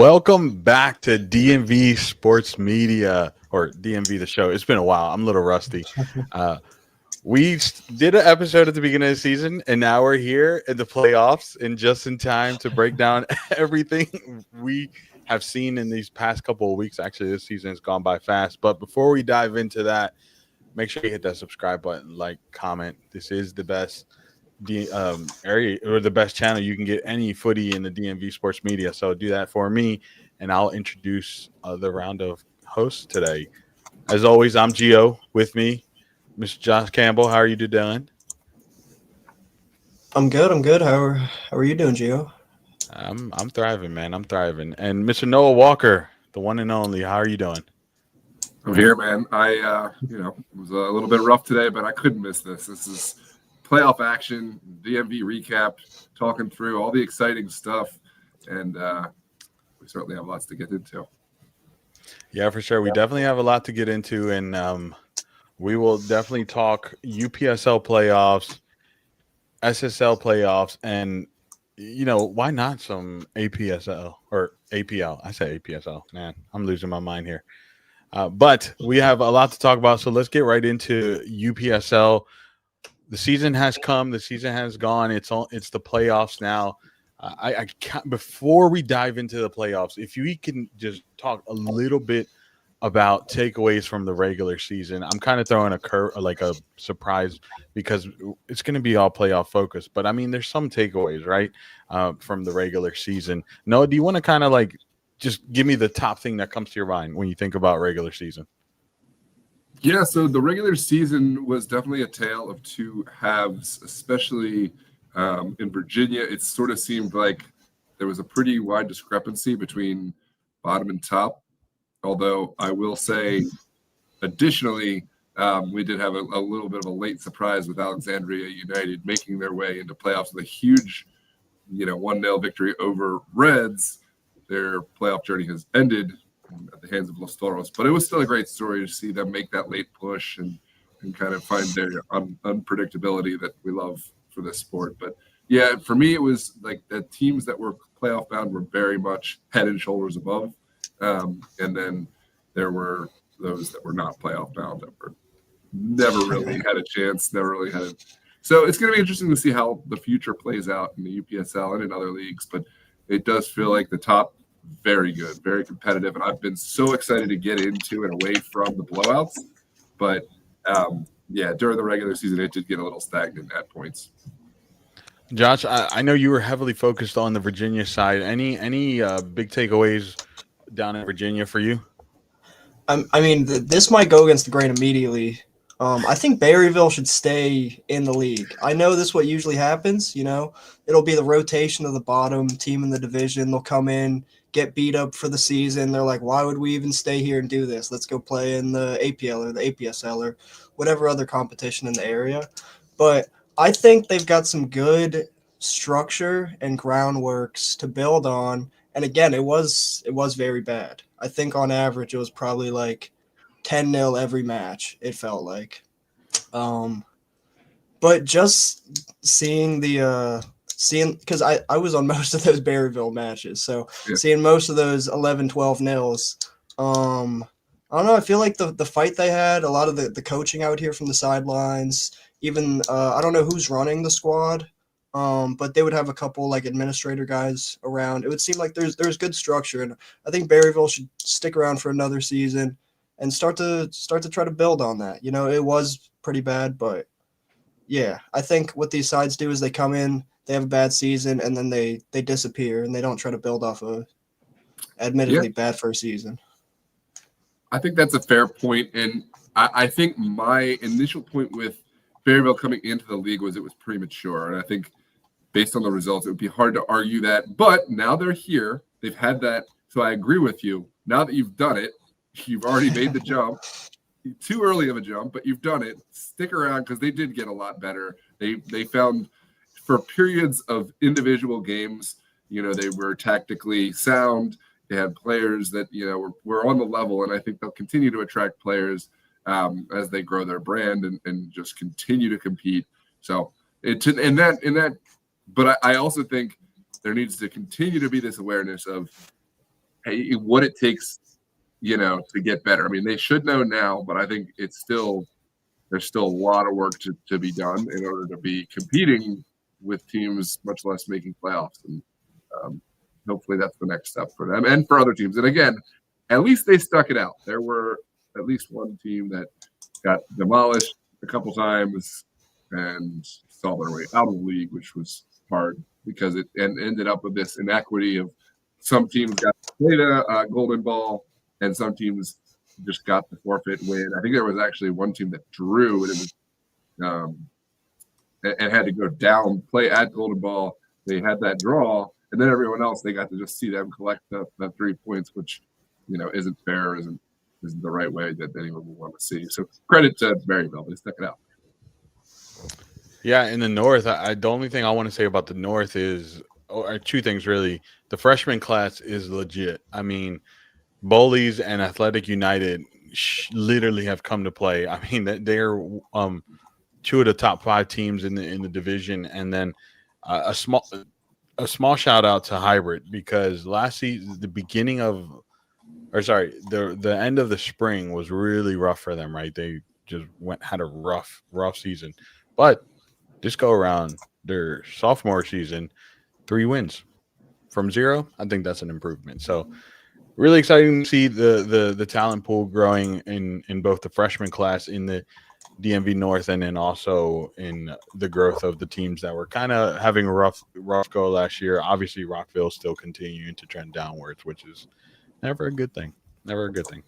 Welcome back to DMV Sports Media, or DMV the show. It's been a while. I'm a little rusty. Uh, we did an episode at the beginning of the season, and now we're here in the playoffs and just in time to break down everything we have seen in these past couple of weeks. Actually, this season has gone by fast. But before we dive into that, make sure you hit that subscribe button, like, comment. This is the best area or the best channel you can get any footy in the DMV Sports Media. So do that for me, and I'll introduce the round of hosts today. As always, I'm Gio. With me, Mr. Josh Campbell. How are you doing? I'm good. How are you doing, Gio? I'm thriving, man. I'm thriving. And Mr. Noah Walker, the one and only. How are you doing? I'm here, man. It was a little bit rough today, but I couldn't miss this. This is playoff action, DMV recap, talking through all the exciting stuff, and we certainly have lots to get into. Yeah, for sure. We definitely have a lot to get into, and we will definitely talk UPSL playoffs, SSL playoffs, and why not some APSL or APL? I say APSL. Man, I'm losing my mind here. But we have a lot to talk about, so let's get right into UPSL. The season has come. The season has gone. It's the playoffs now. I can't, before we dive into the playoffs, if you can just talk a little bit about takeaways from the regular season. I'm kind of throwing a surprise because it's going to be all playoff focused. But I mean, there's some takeaways, right, from the regular season. Noah, do you want to kind of just give me the top thing that comes to your mind when you think about regular season? Yeah, so the regular season was definitely a tale of two halves, especially in Virginia. It sort of seemed like there was a pretty wide discrepancy between bottom and top. Although I will say, additionally, we did have a little bit of a late surprise with Alexandria United making their way into playoffs with a huge, 1-0 victory over Reds. Their playoff journey has ended at the hands of Los Toros, but it was still a great story to see them make that late push and kind of find their unpredictability that we love for this sport. But yeah, for me, it was like the teams that were playoff bound were very much head and shoulders above. And then there were those that were not playoff bound that were never really had a chance, never really had it. So it's going to be interesting to see how the future plays out in the UPSL and in other leagues. But it does feel like the top, very good, very competitive. And I've been so excited to get into and away from the blowouts. But during the regular season, it did get a little stagnant at points. Josh, I know you were heavily focused on the Virginia side. Any big takeaways down in Virginia for you? This might go against the grain immediately. I think Berryville should stay in the league. I know this is what usually happens. It'll be the rotation of the bottom team in the division. They'll come in, get beat up for the season. They're like, why would we even stay here and do this? Let's go play in the APL or the APSL or whatever other competition in the area. But I think they've got some good structure and groundworks to build on. And again, it was very bad. I think on average it was probably like 10-0 every match, it felt like. But just seeing because I was on most of those Berryville matches, so seeing most of those 11-12 nils, I don't know, I feel like the fight they had, a lot of the coaching out here from the sidelines, even I don't know who's running the squad, but they would have a couple like administrator guys around. It would seem like there's good structure, and I think Berryville should stick around for another season and start to try to build on that. It was pretty bad, but yeah, I think what these sides do is they come in, they have a bad season, and then they disappear, and they don't try to build off a admittedly bad first season. I think that's a fair point, and I think my initial point with Berryville coming into the league was it was premature, and I think based on the results, it would be hard to argue that. But now they're here, they've had that, so I agree with you. Now that you've done it, you've already made the jump. Too early of a jump, but you've done it. Stick around because they did get a lot better. They found for periods of individual games, they were tactically sound. They had players that were on the level, and I think they'll continue to attract players as they grow their brand and just continue to compete. So but I also think there needs to continue to be this awareness of what it takes, to get better. I mean, they should know now, but I think there's still a lot of work to be done in order to be competing with teams, much less making playoffs. And hopefully that's the next step for them and for other teams. And again, at least they stuck it out. There were at least one team that got demolished a couple times and saw their way out of the league, which was hard because it ended up with this inequity of some teams got played a golden ball and some teams just got the forfeit win. I think there was actually one team that drew and it was and had to go down, play at golden ball. They had that draw, and then everyone else, they got to just see them collect the 3 points, which isn't fair, isn't the right way that anyone would want to see. So credit to Maryville, they stuck it out. Yeah, in the North, the only thing I want to say about the North is two things really. The freshman class is legit. I mean, Bullies and Athletic United literally have come to play. I mean, they're two of the top 5 teams in the division, and then a small shout out to Hybrid because last season, the end of the spring was really rough for them. Right, they just had a rough season, but this go around their sophomore season, 3 wins from 0. I think that's an improvement. So really exciting to see the talent pool growing in both the freshman class in the DMV North and then also in the growth of the teams that were kind of having a rough go last year. Obviously, Rockville still continuing to trend downwards, which is never a good thing. Never a good thing.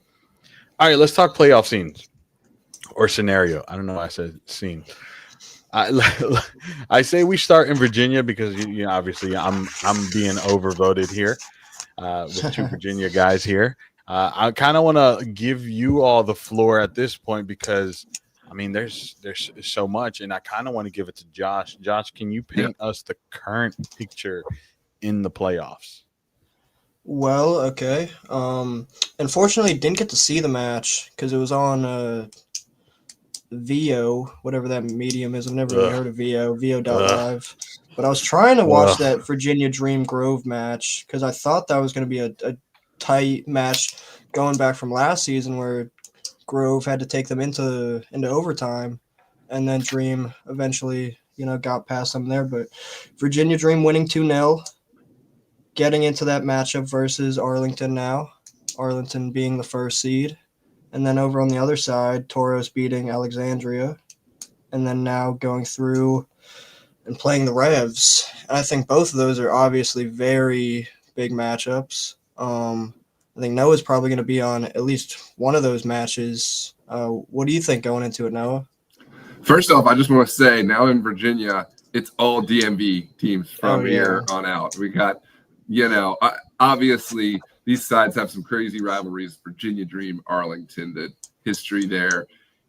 All right, let's talk playoff scenes or scenario. I don't know why I said scene. I say we start in Virginia because obviously I'm being overvoted here with 2 Virginia guys here. I kind of want to give you all the floor at this point because I mean there's so much, and I kind of want to give it to Josh. Josh, can you paint us the current picture in the playoffs? Well, okay. Unfortunately, didn't get to see the match because it was on VO, whatever that medium is. I've never really heard of VO.live. But I was trying to watch that Virginia Dream Grove match because I thought that was going to be a tight match going back from last season where Grove had to take them into overtime, and then Dream eventually, got past them there. But Virginia Dream winning 2-0, getting into that matchup versus Arlington now. Arlington being the first seed. And then over on the other side, Toros beating Alexandria. And then now going through and playing the Revs. And I think both of those are obviously very big matchups. I think Noah's probably going to be on at least one of those matches. What do you think going into it, Noah? First off, I just want to say now in Virginia, it's all DMV teams from here on out. We got, obviously these sides have some crazy rivalries. Virginia Dream, Arlington, the history there.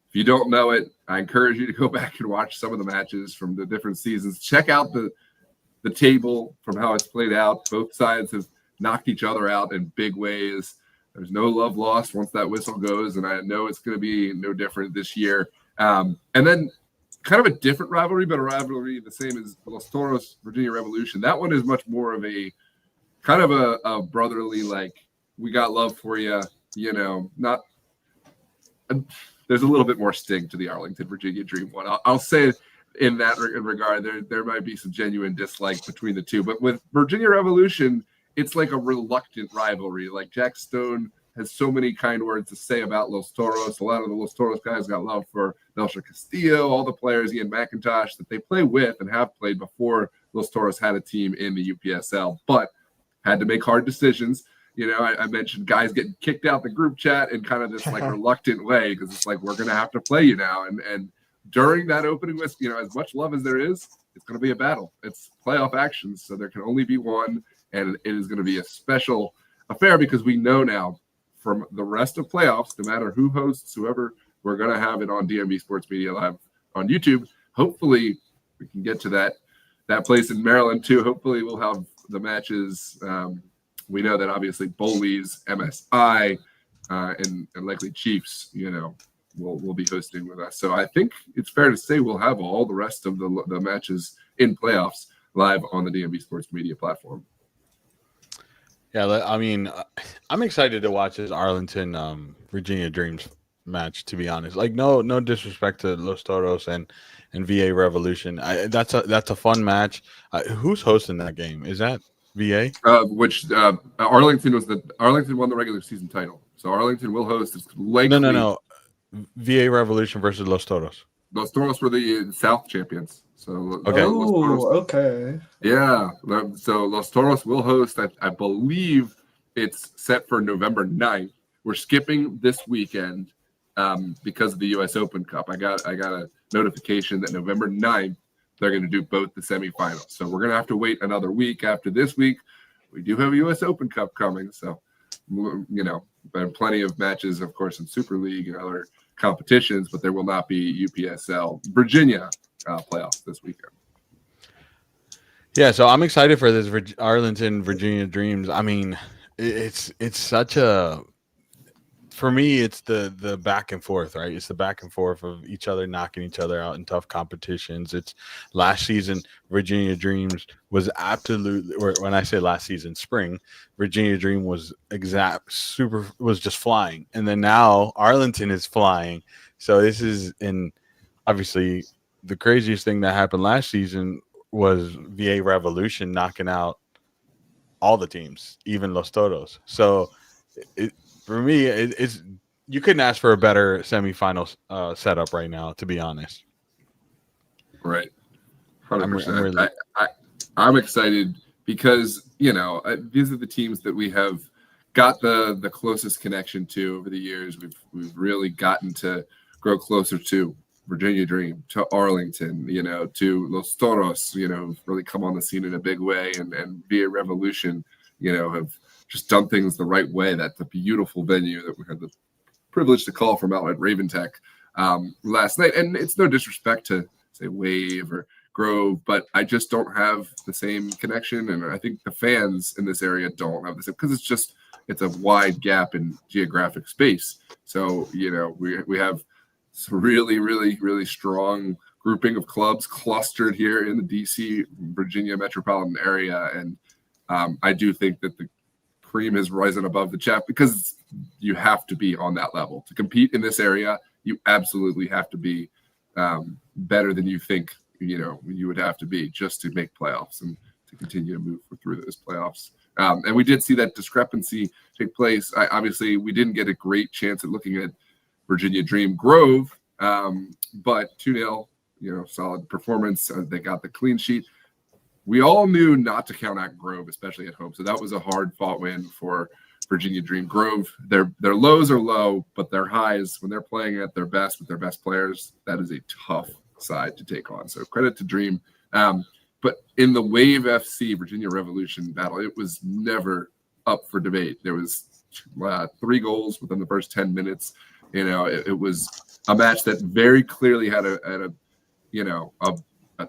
If you don't know it, I encourage you to go back and watch some of the matches from the different seasons. Check out the table from how it's played out. Both sides have knocked each other out in big ways. There's no love lost once that whistle goes, and I know it's going to be no different this year. And then kind of a different rivalry, but a rivalry the same as Los Toros, Virginia Revolution. That one is much more of a kind of a brotherly, like, we got love for you, not – there's a little bit more sting to the Arlington, Virginia Dream one. I'll say in that regard, there might be some genuine dislike between the two. But with Virginia Revolution, it's like a reluctant rivalry. Like Jack Stone has so many kind words to say about Los Toros. A lot of the Los Toros guys got love for Nelson Castillo, all the players, Ian McIntosh, that they play with and have played before Los Toros had a team in the UPSL, but had to make hard decisions. I mentioned guys getting kicked out the group chat in kind of this like reluctant way because it's like, we're going to have to play you now. And during that opening list, as much love as there is, it's going to be a battle. It's playoff actions, so there can only be one. And it is going to be a special affair because we know now from the rest of playoffs, no matter who hosts, whoever, we're going to have it on DMV Sports Media Live on YouTube. Hopefully we can get to that place in Maryland too. Hopefully we'll have the matches. We know that obviously Bullies, MSI, and likely Chiefs, will be hosting with us. So I think it's fair to say we'll have all the rest of the matches in playoffs live on the DMV Sports Media platform. Yeah, I mean, I'm excited to watch this Arlington Virginia Dreams match. To be honest, like no disrespect to Los Toros and VA Revolution. That's a fun match. Who's hosting that game? Is that VA? Which Arlington won the regular season title, so Arlington will host. It's likely No. VA Revolution versus Los Toros. Los Toros were the South champions. So Okay. Los Toros, Okay. yeah. So Los Toros will host. I believe it's set for November 9th. We're skipping this weekend because of the U.S. Open Cup. I got a notification that November 9th they're going to do both the semifinals. So we're going to have to wait another week after this week. We do have a U.S. Open Cup coming, so there are plenty of matches, of course, in Super League and other competitions, but there will not be UPSL Virginia playoffs this weekend. Yeah, so I'm excited for this Arlington Virginia Dreams. I mean, it's such a, for me, it's the back and forth, right? It's the back and forth of each other knocking each other out in tough competitions. It's last season, Virginia Dreams was absolutely, or when I say last season, spring, Virginia Dream was was just flying. And then now Arlington is flying. So this is obviously the craziest thing that happened last season was VA Revolution knocking out all the teams, even Los Toros. So for me, it's you couldn't ask for a better semifinal setup right now, to be honest. Right, 100%. Really... I'm excited because these are the teams that we have got the closest connection to over the years. We've really gotten to grow closer to Virginia Dream, to Arlington, to Los Toros, really come on the scene in a big way, and VA Revolution, have just done things the right way. That's a beautiful venue that we had the privilege to call from out at Raven Tech last night. And it's no disrespect to, say, Wave or Grove, but I just don't have the same connection. And I think the fans in this area don't have the same, because it's a wide gap in geographic space. So, we have this really, really, really strong grouping of clubs clustered here in the DC, Virginia metropolitan area. And I do think that the cream has risen above the chaff, because you have to be on that level to compete in this area. You absolutely have to be better than you think you would have to be just to make playoffs and to continue to move through those playoffs. And we did see that discrepancy take place. Obviously, we didn't get a great chance at looking at Virginia Dream Grove, but 2-0, solid performance. They got the clean sheet. We all knew not to count out Grove, especially at home. So that was a hard-fought win for Virginia Dream. Grove, their lows are low, but their highs, when they're playing at their best with their best players, that is a tough side to take on. So credit to Dream. But in the Wave FC Virginia Revolution battle, it was never up for debate. There was 3 goals within the first 10 minutes. It was a match that very clearly had a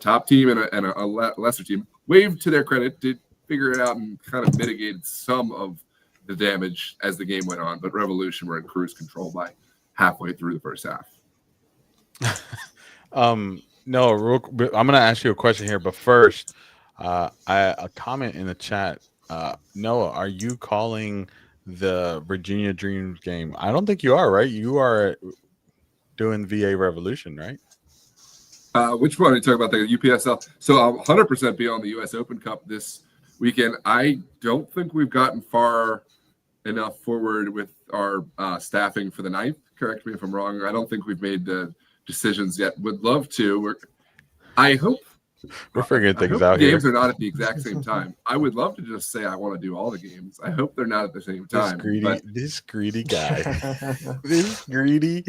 top team and a lesser team. Wave, to their credit, did figure it out and kind of mitigated some of the damage as the game went on. But Revolution were in cruise control by halfway through the first half. No, I'm going to ask you a question here, but first, a comment in the chat. Noah, are you calling the Virginia Dreams game? I don't think you are, right? You are doing VA Revolution, right? Which one are you talking about? The UPSL. So I'll 100% be on the U.S. Open Cup this weekend. I don't think we've gotten far enough forward with our staffing for the 9th. Correct me if I'm wrong. I don't think we've made the decisions yet. Would love to. I hope we're figuring things out here. Games are not at the exact same time. I would love to just say I want to do all the games. I hope they're not at the same time. This greedy guy. This greedy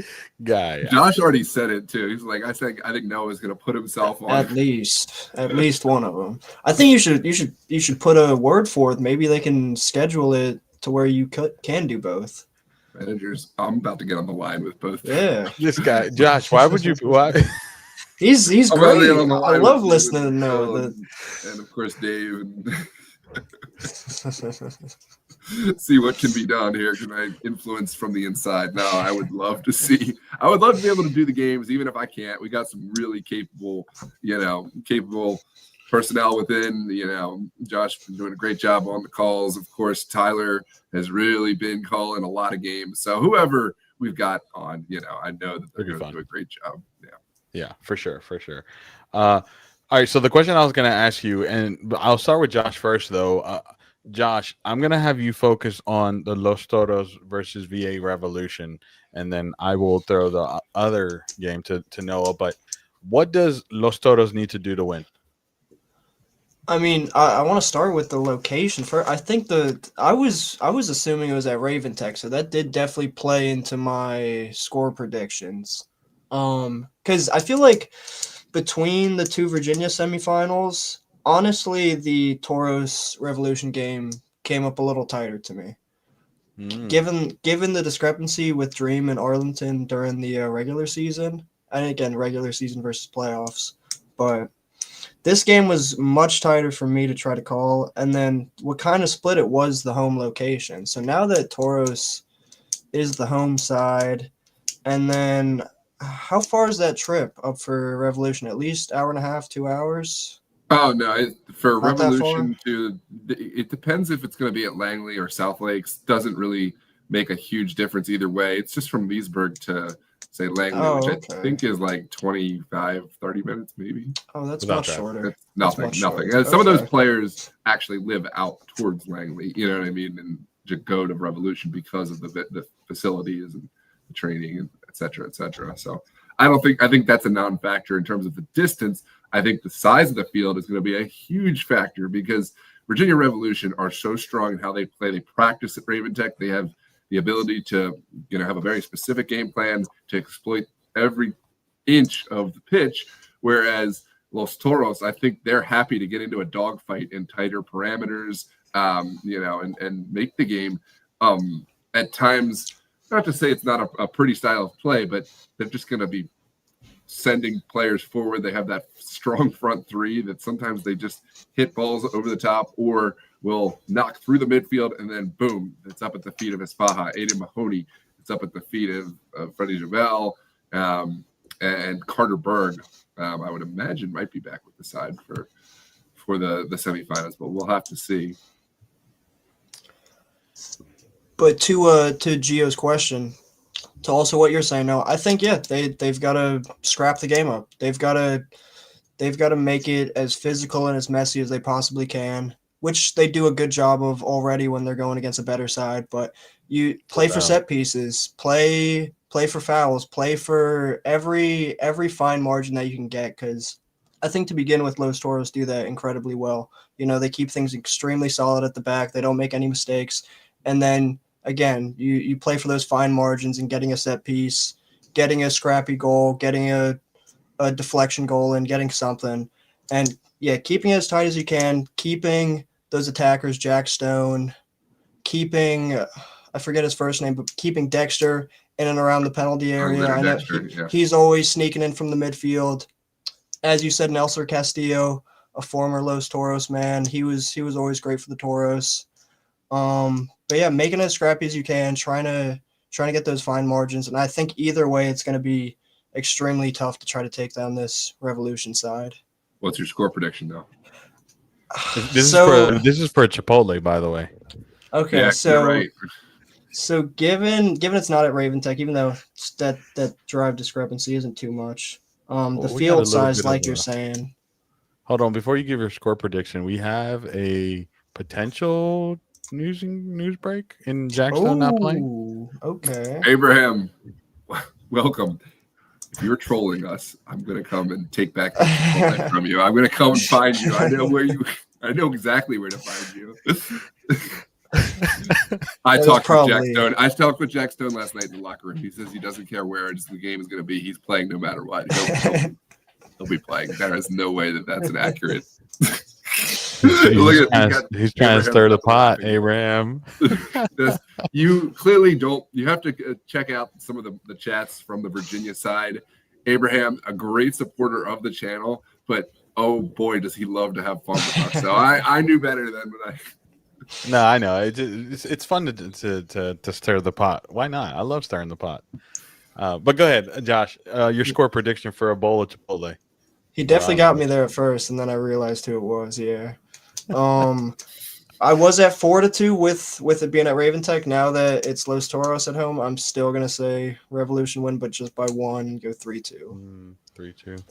guy. Josh already said it too. He's like, I think Noah's going to put himself on. At least one of them. I think you should put a word forth. Maybe they can schedule it to where you can do both. Managers, I'm about to get on the line with both. Yeah. This guy, Josh, why would you? Why? He's great. I love listening to Noah. And of course, Dave. And see what can be done here. Can I influence from the inside? No, I would love to be able to do the games, even if I can't. We got some really capable personnel within, Josh been doing a great job on the calls. Of course, Tyler has really been calling a lot of games. So whoever we've got on, I know that they're going to do a great job. Yeah, for sure. All right. So the question I was going to ask you, and I'll start with Josh first, though. Josh, I'm going to have you focus on the Los Toros versus VA Revolution, and then I will throw the other game to Noah. But what does Los Toros need to do to win? I mean, I want to start with the location first. I think I was assuming it was at Raven Tech, so that did definitely play into my score predictions. Because I feel like between the two Virginia semifinals, honestly, the Toros Revolution game came up a little tighter to me. Given the discrepancy with Dream and Arlington during the regular season, and again, regular season versus playoffs, but this game was much tighter for me to try to call. And then what kind of split it was the home location. So now that Toros is the home side, and then how far is that trip up for Revolution? At least hour and a half, 2 hours? Oh, no. For Not Revolution, it depends if it's going to be at Langley or South Lakes. Doesn't really make a huge difference either way. It's just from Leesburg to, say, Langley, which I think is like 25, 30 minutes maybe. Oh, that's much shorter. It's nothing. Some of those players actually live out towards Langley, you know what I mean, and to go to Revolution because of the facilities and the training, and et cetera, et cetera. So I think that's a non-factor in terms of the distance. I think the size of the field is going to be a huge factor because Virginia Revolution are so strong in how they play. They practice at Raven Tech. They have the ability to, have a very specific game plan to exploit every inch of the pitch. Whereas Los Toros, I think they're happy to get into a dogfight in tighter parameters, and make the game at times. Not to say it's not a pretty style of play, but they're just going to be sending players forward. They have that strong front three that sometimes they just hit balls over the top or will knock through the midfield, and then boom, it's up at the feet of Espaha. Aiden Mahoney, it's up at the feet of Freddie Javel, and Carter Berg. I would imagine might be back with the side for the semifinals, but we'll have to see. But to Gio's question, to also what you're saying, no, I think they've got to scrap the game up. They've got to make it as physical and as messy as they possibly can, which they do a good job of already when they're going against a better side. But you play for set pieces, play for fouls, play for every fine margin that you can get. Because I think to begin with, Los Toros do that incredibly well. They keep things extremely solid at the back. They don't make any mistakes, and then again, you play for those fine margins and getting a set piece, getting a scrappy goal, getting a deflection goal, and getting something. And, keeping it as tight as you can, keeping those attackers, Jack Stone, keeping I forget his first name, but keeping Dexter in and around the penalty area. I know he's always sneaking in from the midfield. As you said, Nelson Castillo, a former Los Toros man, he was always great for the Toros. But making it as scrappy as you can, trying to get those fine margins. And I think either way, it's going to be extremely tough to try to take down this Revolution side. What's your score prediction, though? This is for Chipotle, by the way. Okay, yeah, so right. So given it's not at Raven Tech, even though that drive discrepancy isn't too much, the field size, like you're saying. Hold on, before you give your score prediction, we have a potential news break in Jackson not playing. Okay. Abraham, welcome. If you're trolling us, I'm gonna come and take back the Chipotle from you. I'm gonna come and find you. I know exactly where to find you. I talked with Jack Stone last night in the locker room. He says he doesn't care where the game is going to be. He's playing no matter what. He'll be playing. There is no way that's an accurate. He's trying to stir the pot, Abraham. You clearly don't. You have to check out some of the chats from the Virginia side. Abraham, a great supporter of the channel, but oh boy, does he love to have fun with us. So I knew better than when I. No, I know. It's fun to stir the pot. Why not? I love stirring the pot. But go ahead, Josh. Your score prediction for a bowl of Chipotle. He definitely got me there at first, and then I realized who it was. Yeah. I was at 4-2 with it being at Raven Tech. Now that it's Los Toros at home, I'm still gonna say Revolution win, but just by 1. Go 3-2. 3-2.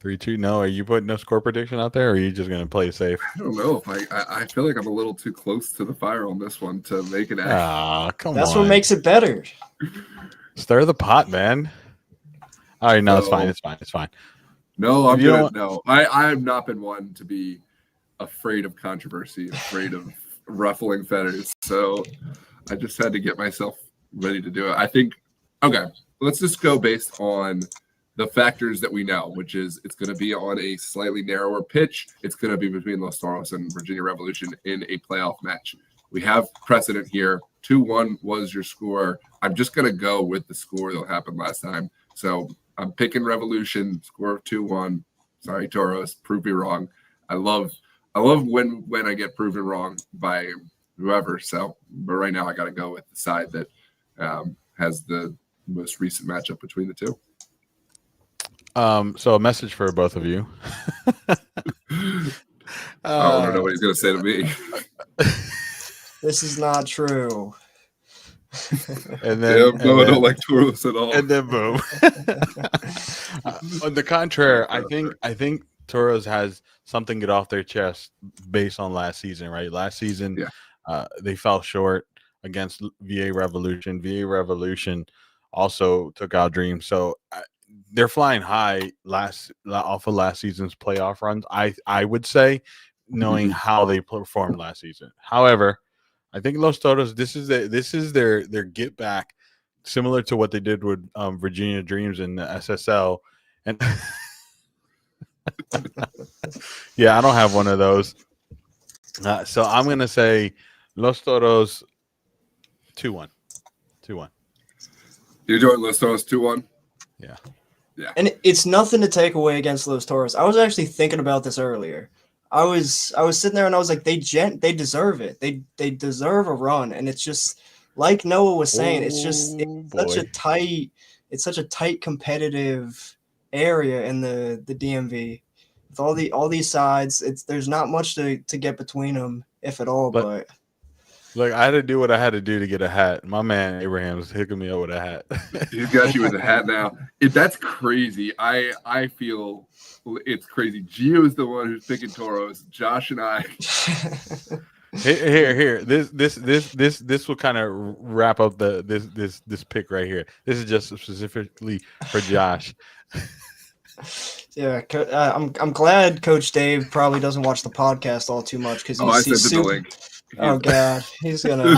3-2. No, are you putting a score prediction out there, or are you just gonna play safe? I don't know if I feel like I'm a little too close to the fire on this one to make it. Ah, come on. That's what makes it better. Stir the pot, man. All right, no, it's fine. It's fine. No, I'm good. No, I have not been one to be afraid of controversy, afraid of ruffling feathers. So I just had to get myself ready to do it. I think, okay, let's just go based on the factors that we know, which is it's going to be on a slightly narrower pitch. It's going to be between Los Toros and Virginia Revolution in a playoff match. We have precedent here. 2-1 was your score. I'm just going to go with the score that happened last time. So I'm picking Revolution, score of 2-1. Sorry, Toros, prove me wrong. I love when I get proven wrong by whoever. So, but right now I got to go with the side that has the most recent matchup between the two. So a message for both of you. I don't know what he's going to say to me. This is not true. And then, I don't like Toros at all. And then boom. On the contrary, I think Toros has something to get off their chest based on last season, right? Last season, they fell short against VA Revolution. VA Revolution also took out Dream. So they're flying high off of last season's playoff runs. I would say, knowing how they performed last season. However, I think Los Toros, this is their get back, similar to what they did with Virginia Dreams in the SSL. And yeah, I don't have one of those. So I'm going to say Los Toros 2-1. 2-1. You're doing Los Toros 2-1? Yeah. Yeah. And it's nothing to take away against Los Toros. I was actually thinking about this earlier. I was sitting there and I was like, they deserve it. They deserve a run. And it's just like Noah was saying, it's such a tight competitive area in the DMV. With all these sides, there's not much to get between them, if at all. But look, I had to do what I had to do to get a hat. My man Abraham was hooking me up with a hat. He's got you with a hat now. That's crazy. I feel it's crazy. Gio is the one who's picking Toros. Josh and I. Here. This will kind of wrap up this pick right here. This is just specifically for Josh. Yeah, I'm glad Coach Dave probably doesn't watch the podcast all too much because he's the link. Oh God, he's gonna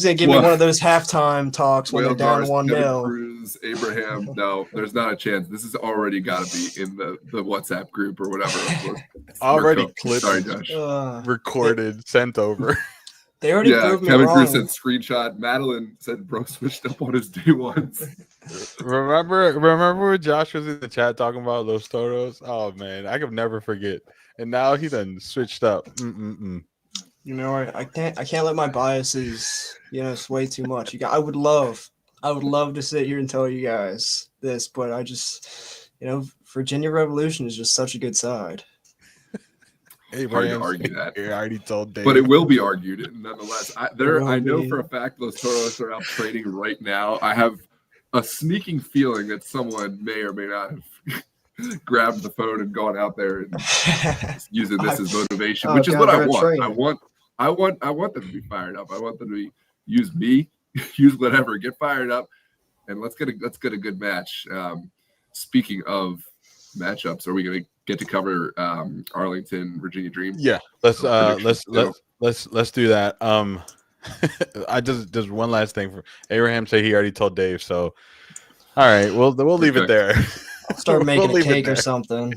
give me one of those halftime talks when they're down 1-0. Cruz, Abraham, no, there's not a chance. This has already got to be in the WhatsApp group or whatever. Already clipped, sorry, Josh. Recorded, sent over. They already proved me Kevin wrong. Cruz said screenshot. Madeline said bro switched up on his day ones. Remember when Josh was in the chat talking about Los Toros? Oh man, I could never forget. And now he done switched up. You know, I can't let my biases, sway too much. I would love to sit here and tell you guys this, but I just, Virginia Revolution is just such a good side. Hard to argue that. I already told Dave. But it will be argued nonetheless. I know for a fact those Toros are out trading right now. I have a sneaking feeling that someone may or may not have grabbed the phone and gone out there and using this as motivation, which is what I want. I want them to be fired up. I want them to use me, use whatever, get fired up, and let's get a good match. Speaking of matchups, are we going to get to cover Arlington, Virginia Dream? Yeah, let's do that. I just one last thing for Abraham. Say he already told Dave. So, all right, we'll leave it there. I'll start making a cake or something.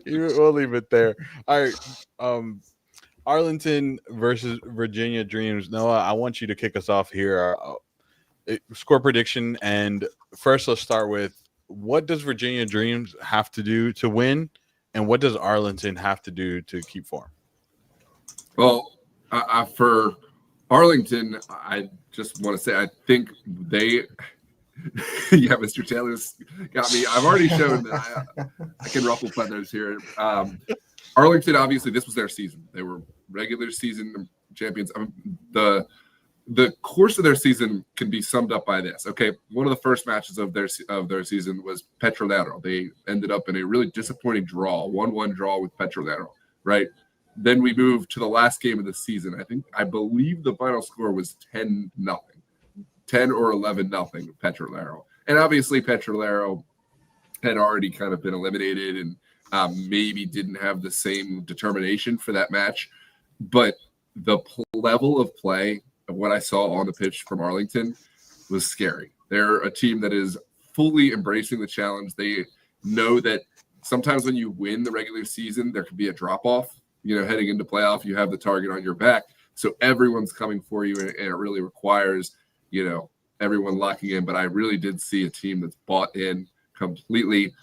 We'll leave it there. All right. Arlington versus Virginia Dreams. Noah, I want you to kick us off here. Score prediction. And first, let's start with what does Virginia Dreams have to do to win? And what does Arlington have to do to keep form? Well, for Arlington, I just want to say I think Yeah, Mr. Taylor's got me. I've already shown that I can ruffle feathers here. Arlington, obviously, this was their season. They were regular season champions. The course of their season can be summed up by this. Okay, one of the first matches of their season was Petrolero. They ended up in a really disappointing draw, 1-1 draw with Petrolero, right? Then we moved to the last game of the season. I believe the final score was 10-0, 10 or 11-0 Petrolero. And obviously Petrolero had already kind of been eliminated and maybe didn't have the same determination for that match. But the level of play of what I saw on the pitch from Arlington was scary. They're a team that is fully embracing the challenge. They know that sometimes when you win the regular season, there can be a drop-off. Heading into playoff, you have the target on your back. So everyone's coming for you, and it really requires, everyone locking in. But I really did see a team that's bought in completely.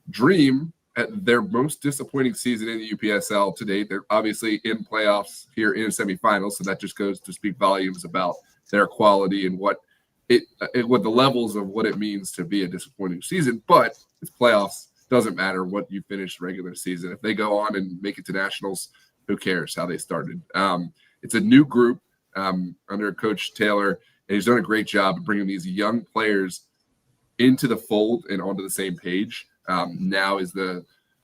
Dream, at their most disappointing season in the UPSL to date, they're obviously in playoffs here in semifinals, so that just goes to speak volumes about their quality and what the levels of what it means to be a disappointing season. But it's playoffs. Doesn't matter what you finish regular season. If they go on and make it to nationals, who cares how they started? It's a new group under Coach Taylor, and he's done a great job of bringing these young players into the fold and onto the same page. Now is the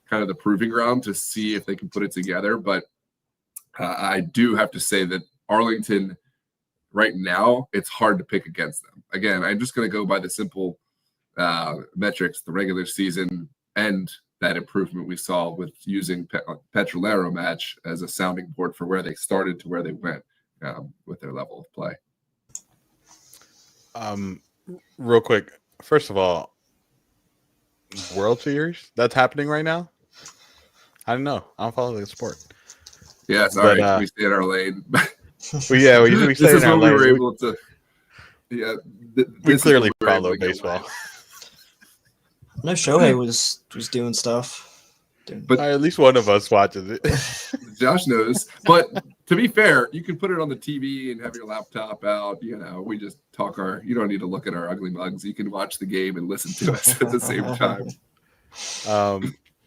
kind of the proving ground to see if they can put it together. But I do have to say that Arlington right now, it's hard to pick against them. Again, I'm just going to go by the simple metrics, the regular season and that improvement we saw with using Petrolero match as a sounding board for where they started to where they went with their level of play. Real quick, first of all, World Series that's happening right now. I don't know. I don't follow the sport. Yeah, sorry, we stay in our lane. Well, yeah, we stay in our lane. We were able to. Yeah, we clearly follow baseball. No, Shohei was doing stuff. But at least one of us watches it. Josh knows. But to be fair, you can put it on the TV and have your laptop out. We just talk you don't need to look at our ugly mugs. You can watch the game and listen to us at the same time.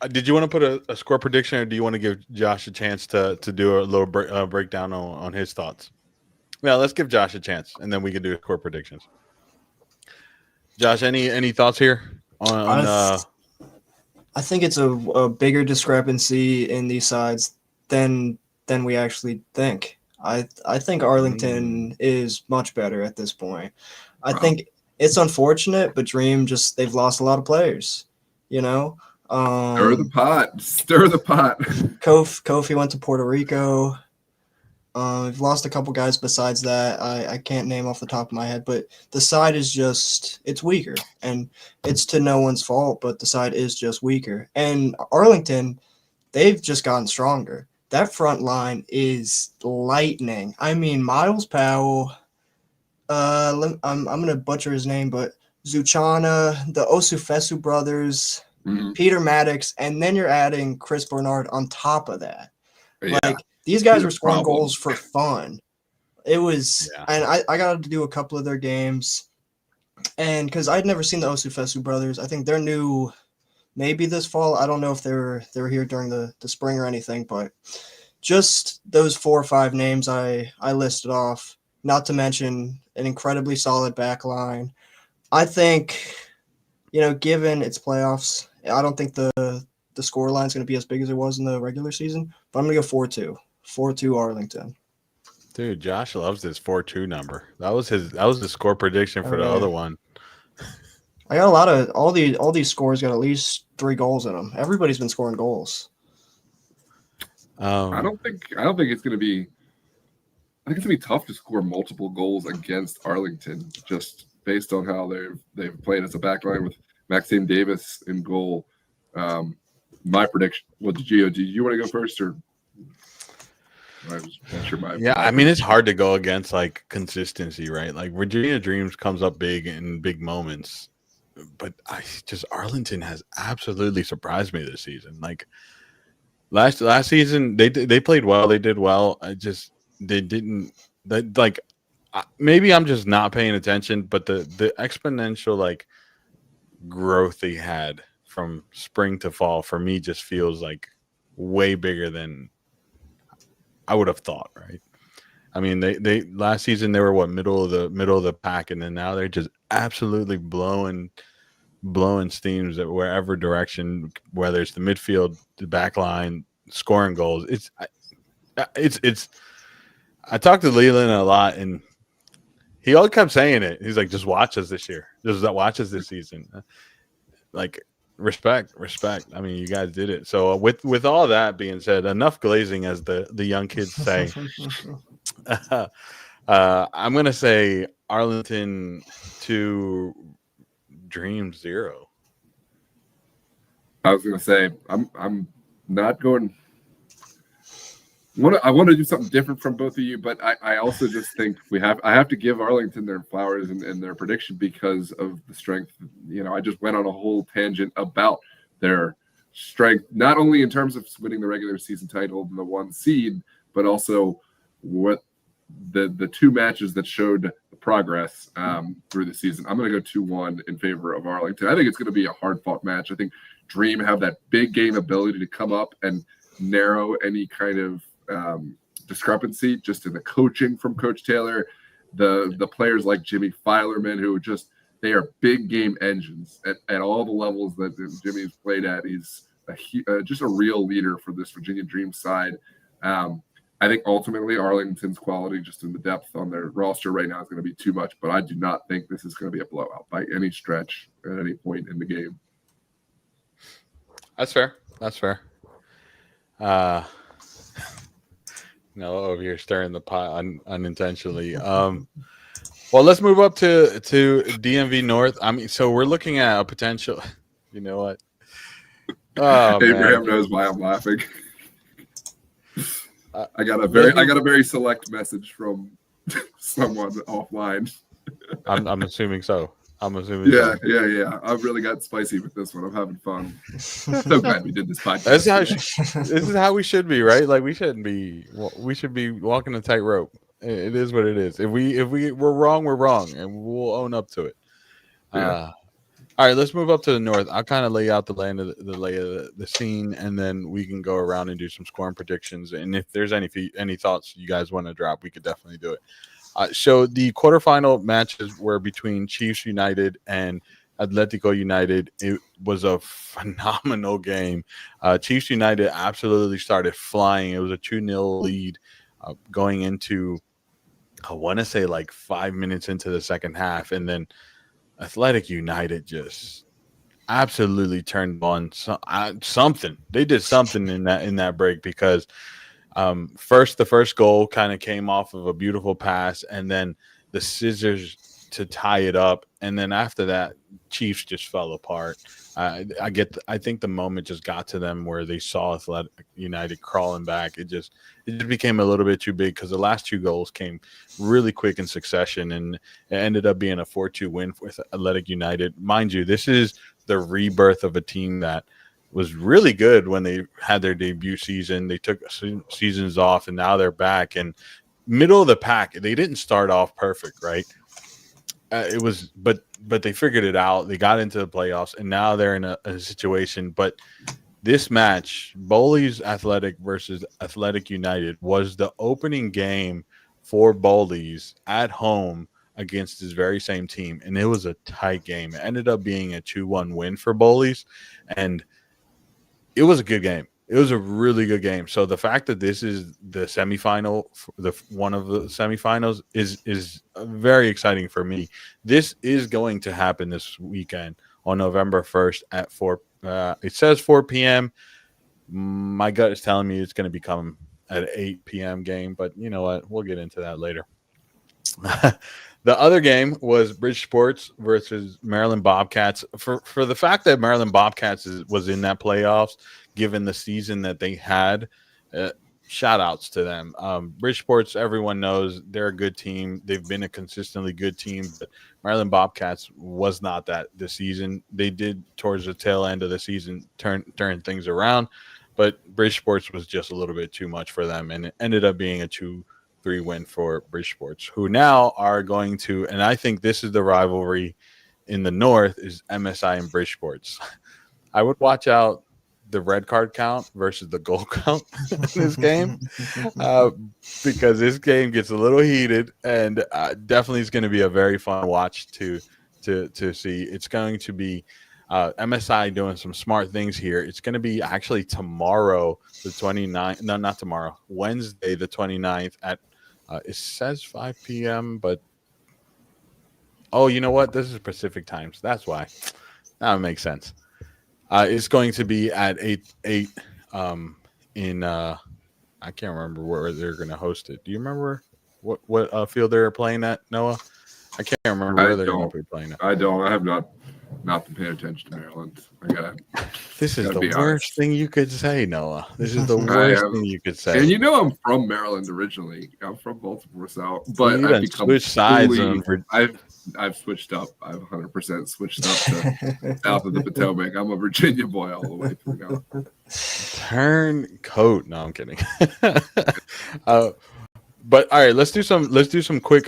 Did you want to put a score prediction, or do you want to give Josh a chance to do a little breakdown on his thoughts? Yeah, let's give Josh a chance, and then we can do score predictions. Josh, any thoughts here on I think it's a bigger discrepancy in these sides than we actually think. I think Arlington is much better at this point. I think it's unfortunate, but Dream they've lost a lot of players. Stir the pot. Kofi went to Puerto Rico. We've lost a couple guys besides that. I can't name off the top of my head, but the side is it's weaker, and it's to no one's fault, but the side is just weaker. And Arlington, they've just gotten stronger. That front line is lightning. I mean, Miles Powell, I'm going to butcher his name, but Zuchana, the Osufesu brothers, Peter Maddox, and then you're adding Chris Bernard on top of that. Yeah. These guys were scoring goals for fun. It was, and I got to do a couple of their games, and because I'd never seen the Osufesu brothers. I think they're new, maybe this fall. I don't know if they were here during the spring or anything, but just those 4 or 5 names I listed off, not to mention an incredibly solid back line. I think, given its playoffs, I don't think the score line is going to be as big as it was in the regular season, but I'm going to go 4-2. 4-2 Arlington. Dude, Josh loves this 4-2 number. That was the score prediction for the other one. I got a lot of all these scores got at least 3 goals in them. Everybody's been scoring goals. I don't think it's going to be. I think it's going to be tough to score multiple goals against Arlington, just based on how they've played as a backline with Maxime Davis in goal. My prediction. Well, Gio, do you want to go first, or? I mean, it's hard to go against consistency, right? Like Virginia Dreams comes up big in big moments, but Arlington has absolutely surprised me this season. Like last season, they played well, they did well. maybe I'm just not paying attention, but the exponential like growth they had from spring to fall for me just feels like way bigger than I would have thought, right? I mean, they last season they were what middle of the pack, and then now they're just absolutely blowing steams at wherever direction, whether it's the midfield, the back line, scoring goals. It's. I talked to Leland a lot, and he all kept saying it. He's like, "Just watch us this year. Just watch us this season." Like respect. I mean, you guys did it. So with all that being said, enough glazing, as the young kids say. I'm gonna say Arlington 2, Dream 0. I was gonna say I'm not going. I want to do something different from both of you, but I also just think I have to give Arlington their flowers and their prediction because of the strength. I just went on a whole tangent about their strength, not only in terms of winning the regular season title and the 1 seed, but also what the 2 matches that showed the progress through the season. I'm going to go 2-1 in favor of Arlington. I think it's going to be a hard-fought match. I think Dream have that big game ability to come up and narrow any kind of discrepancy just in the coaching from Coach Taylor. The players like Jimmy Filerman, who they are big game engines at all the levels that Jimmy's played at. He's just a real leader for this Virginia Dream side. I think ultimately Arlington's quality just in the depth on their roster right now is going to be too much, but I do not think this is going to be a blowout by any stretch at any point in the game. That's fair. No, over here stirring the pot unintentionally. Well, let's move up to DMV North. I mean, so we're looking at a potential. You know what? Oh, Abraham man. knows why I'm laughing. I got a very select message from someone offline. I'm assuming so. Yeah. I've really got spicy with this one. I'm having fun. So glad we did this podcast. This is how we should be, right? Like we should be walking a tightrope. It is what it is. If we're wrong, we're wrong, and we'll own up to it. Yeah. All right, let's move up to the north. I'll kind of lay out the lay of the scene, and then we can go around and do some scoring predictions. And if there's any thoughts you guys want to drop, we could definitely do it. So the quarterfinal matches were between Chiefs United and Atletico United. It was a phenomenal game. Chiefs United absolutely started flying. It was a 2-0 lead going into, I want to say, like 5 minutes into the second half, and then Athletic United just absolutely turned on something. They did something in that break because the first goal kind of came off of a beautiful pass, and then the scissors to tie it up, and then after that, Chiefs just fell apart. I think the moment just got to them where they saw Athletic United crawling back. It just became a little bit too big because the last 2 goals came really quick in succession, and it ended up being a 4-2 win with Athletic United. Mind you, this is the rebirth of a team that was really good when they had their debut season. They took seasons off, and now they're back. And middle of the pack, they didn't start off perfect, right? It was, but they figured it out. They got into the playoffs, and now they're in a situation. But this match, Bowley's Athletic versus Athletic United, was the opening game for Bowley's at home against this very same team, and it was a tight game. It ended up being a 2-1 win for Bowley's, and it was a good game. It was a really good game. So the fact that this is the semifinal, one of the semifinals, is very exciting for me. This is going to happen this weekend on November 1st at 4. It says 4 p.m. My gut is telling me it's going to become an 8 p.m. game, but you know what? We'll get into that later. The other game was Bridgeport's versus Maryland Bobcats. For the fact that Maryland Bobcats was in that playoffs, given the season that they had, shout outs to them. Bridgeport's, everyone knows they're a good team. They've been a consistently good team, but Maryland Bobcats was not that this season. They did towards the tail end of the season turn things around, but Bridgeport's was just a little bit too much for them, and it ended up being a 2-3 3 win for Bridgeports, who now are going to, and I think this is the rivalry in the North, is MSI and Bridgeports. I would watch out the red card count versus the goal count in this game, because this game gets a little heated, and definitely is going to be a very fun watch to see. It's going to be MSI doing some smart things here. It's going to be actually tomorrow, the 29th. No, not tomorrow. Wednesday, the 29th at it says 5 p.m. But you know what? This is Pacific times. That's why. That makes sense. It's going to be at 8 in I can't remember where they're going to host it. Do you remember what field they're playing at, Noah? I can't remember where they're going to be playing at. I don't. I have not been paying attention to Maryland. This is the worst thing you could say, Noah. This is the worst thing you could say. And I'm from Maryland originally. I'm from Baltimore South, but I've become switched sides. I've switched up. I've 100% switched up to south of the Potomac. I'm a Virginia boy all the way through now. Turn coat. No, I'm kidding. But all right, let's do some quick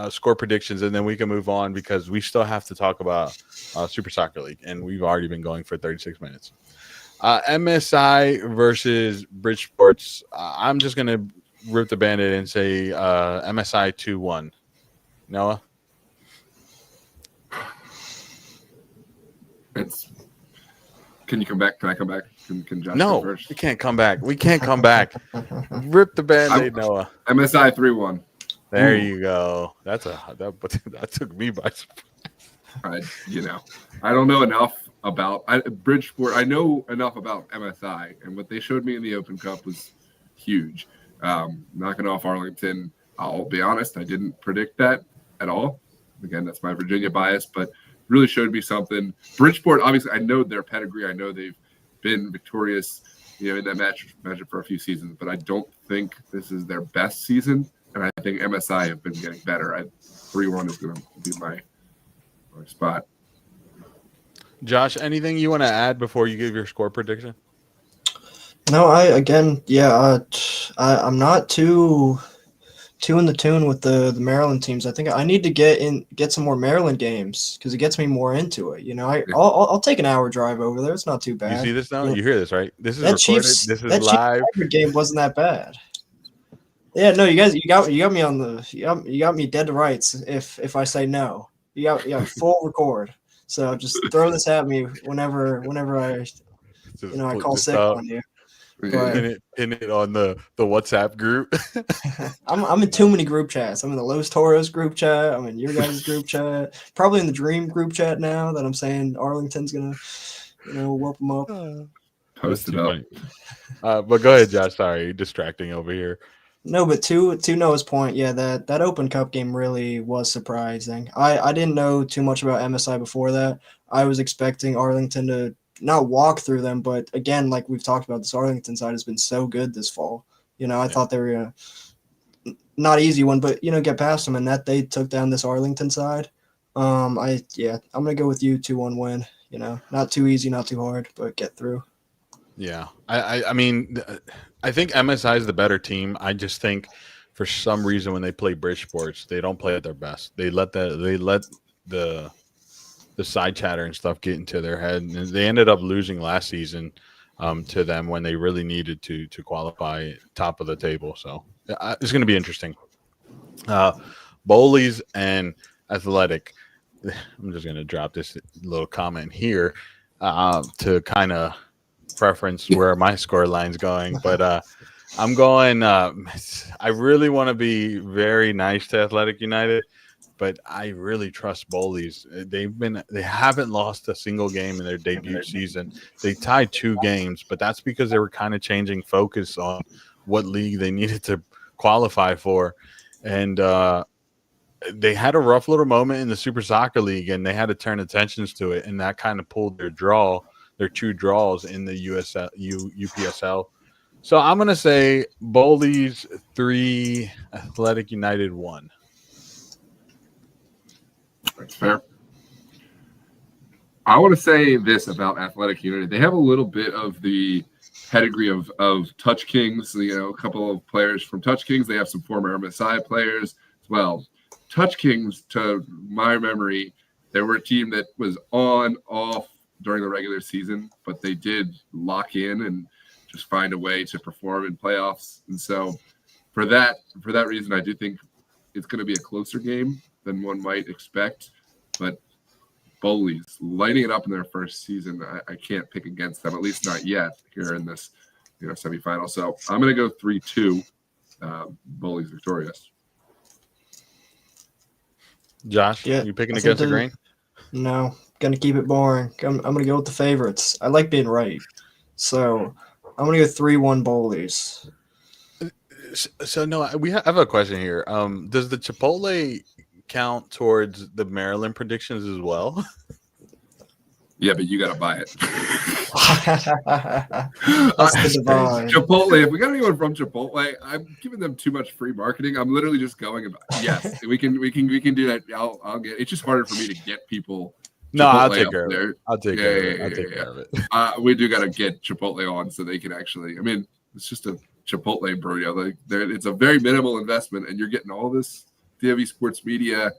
score predictions, and then we can move on because we still have to talk about Super Soccer League, and we've already been going for 36 minutes. MSI versus Bridgeports. I'm just gonna rip the Band-Aid and say MSI 2-1. Noah? Can you come back? Can I come back? Can Josh no, go first? We can't come back. We can't come back. Rip the Band-Aid, Noah. MSI 3-1. There you go. That took me by surprise. I don't know enough about Bridgeport. I know enough about MSI, and what they showed me in the Open Cup was huge. Knocking off Arlington, I'll be honest, I didn't predict that at all. Again, that's my Virginia bias, but really showed me something. Bridgeport, obviously, I know their pedigree. I know they've been victorious, in that match for a few seasons, but I don't think this is their best season. And I think MSI have been getting better. 3-1 is going to be my spot. Josh, anything you want to add before you give your score prediction? No, I'm not too in the tune with the Maryland teams. I think I need to get some more Maryland games because it gets me more into it. I'll take an hour drive over there. It's not too bad. You see this now? You hear this, right? This is that recorded. This is live. Chiefs game wasn't that bad. Yeah, no, you guys, you got me on you got me dead to rights. If I say no, you got full record. So just throw this at me whenever I call sick on you. Pin it on the WhatsApp group. I'm in too many group chats. I'm in the Los Toros group chat. I'm in your guys' group chat. Probably in the Dream group chat now that I'm saying Arlington's gonna, whoop them up. Post it up. But go ahead, Josh. Sorry, distracting over here. No, but to Noah's point, yeah, that Open Cup game really was surprising. I didn't know too much about MSI before that. I was expecting Arlington to not walk through them, but again, like we've talked about, this Arlington side has been so good this fall. I thought they were not easy one, but get past them, and that they took down this Arlington side. I'm gonna go with you 2-1 win. Not too easy, not too hard, but get through. Yeah, I mean, I think MSI is the better team. I just think for some reason when they play Bridgeports, they don't play at their best. They let the side chatter and stuff get into their head, and they ended up losing last season to them when they really needed to qualify top of the table. So it's going to be interesting. Bowleys and Athletic. I'm just going to drop this little comment here to kind of preference where my score line's going, but I'm going. I really want to be very nice to Athletic United, but I really trust Bowleys. They haven't lost a single game in their debut season. They tied 2 games, but that's because they were kind of changing focus on what league they needed to qualify for, and they had a rough little moment in the Super Soccer League, and they had to turn attentions to it, and that kind of pulled their 2 draws in the UPSL. So I'm going to say Bowleys 3, Athletic United 1. That's fair. I want to say this about Athletic United. They have a little bit of the pedigree of Touch Kings. A couple of players from Touch Kings. They have some former MSI players as well. Touch Kings, to my memory, they were a team that was on, off during the regular season, but they did lock in and just find a way to perform in playoffs. And so for that reason, I do think it's going to be a closer game than one might expect. But Bullies lighting it up in their first season, I can't pick against them, at least not yet here in this semifinal. So I'm going to go 3-2, Bullies victorious. Josh, you picking against the grain? No, gonna keep it boring. I'm gonna go with the favorites. I like being right, so I'm gonna go 3-1 Bullies. So no, I have a question here. Does the Chipotle count towards the Maryland predictions as well? Yeah, but you got to buy it. That's the divine. Chipotle. If we got anyone from Chipotle, I'm giving them too much free marketing. I'm literally just going about. Yes, we can do that. I'll get. It's just harder for me to get people. No, Chipotle I'll take up care of there. it. I'll take care of it. We do got to get Chipotle on so they can actually. I mean, it's just a Chipotle burrito. Like, it's a very minimal investment, and you're getting all this DMV Sports Media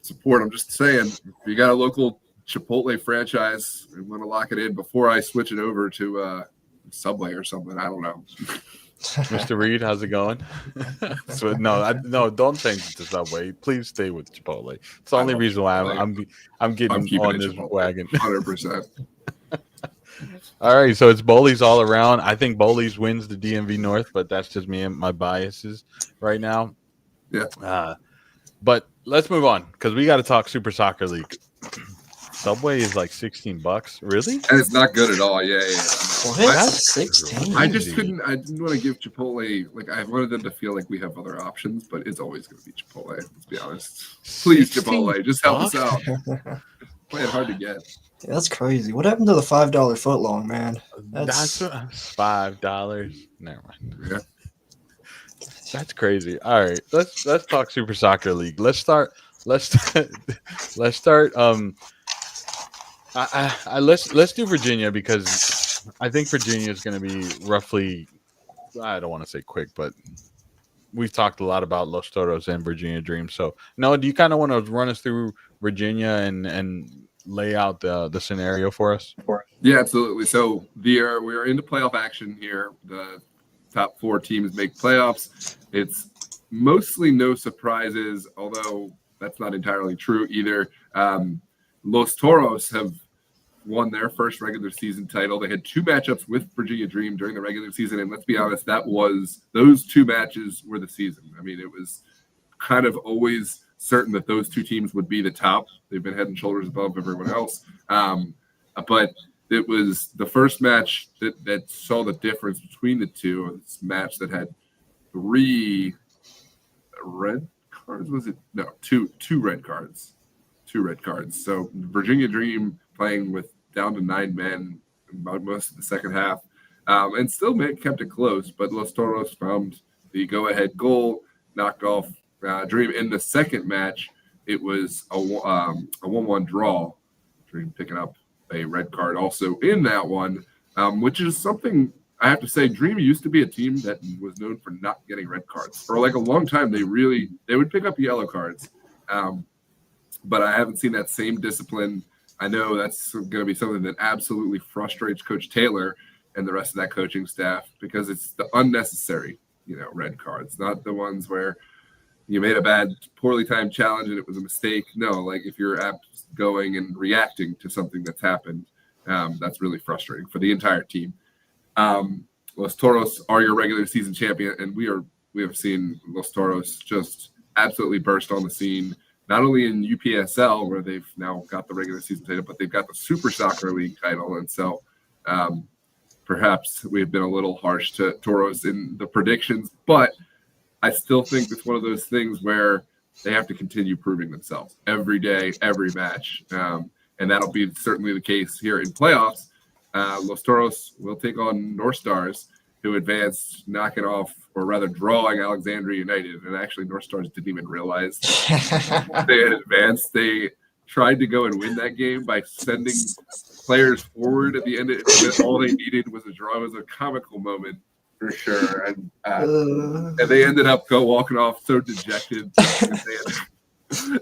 support. I'm just saying, if you got a local Chipotle franchise and want to lock it in before I switch it over to Subway or something, I don't know. Mr. Reed, how's it going? So no, don't change it to Subway. Please stay with Chipotle. It's the only reason why I'm getting on this wagon. 100%. All right, so it's Bullies all around. I think Bullies wins the DMV North, but that's just me and my biases right now. Yeah. But let's move on because we got to talk Super Soccer League. Subway is like $16. Really? And it's not good at all. Yeah. That's 16. I didn't want to give Chipotle, like, I wanted them to feel like we have other options, but it's always going to be Chipotle. Let's be honest. Please, Chipotle, just help us out. Play it hard to get. Yeah, that's crazy. What happened to the $5 footlong, man? That's $5. Never mind. Yeah. That's crazy. All right, let's talk Super Soccer League. Let's start. Let's start. Let's do Virginia because I think Virginia is going to be roughly. I don't want to say quick, but we've talked a lot about Los Toros and Virginia Dream. So, Noah, do you kind of want to run us through Virginia and lay out the scenario for us? Yeah, absolutely. So we are into playoff action here. The top 4 teams make playoffs. It's mostly no surprises, although that's not entirely true either. Los Toros have won their first regular season title. They had 2 matchups with Virginia Dream during the regular season, and let's be honest, those 2 matches were the season. I mean, it was kind of always certain that those 2 teams would be the top. They've been head and shoulders above everyone else. But it was the first match that saw the difference between the two. This match that had 3 red cards, was it? No, two red cards. 2 red cards. So Virginia Dream playing with down to 9 men about most of the second half, and still kept it close. But Los Toros found the go-ahead goal, knocked off Dream. In the second match, it was a 1-1 draw. Dream picking up a red card also in that one, which is something I have to say. Dream used to be a team that was known for not getting red cards. For like a long time, they would pick up yellow cards. But I haven't seen that same discipline. I know that's going to be something that absolutely frustrates Coach Taylor and the rest of that coaching staff because it's the unnecessary, red cards, not the ones where you made a poorly timed challenge and it was a mistake. No, like if you're going and reacting to something that's happened, that's really frustrating for the entire team. Los Toros are your regular season champion, and we have seen Los Toros just absolutely burst on the scene. Not only in UPSL, where they've now got the regular season title, but they've got the Super Soccer League title. And so perhaps we've been a little harsh to Toros in the predictions, but I still think it's one of those things where they have to continue proving themselves every day, every match. And that'll be certainly the case here in playoffs. Los Toros will take on North Stars, who advanced, knocking off, or rather drawing Alexandria United. And actually, North Stars didn't even realize they had advanced. They tried to go and win that game by sending players forward at the end. All they needed was a draw. It was a comical moment for sure. And they ended up walking off so dejected.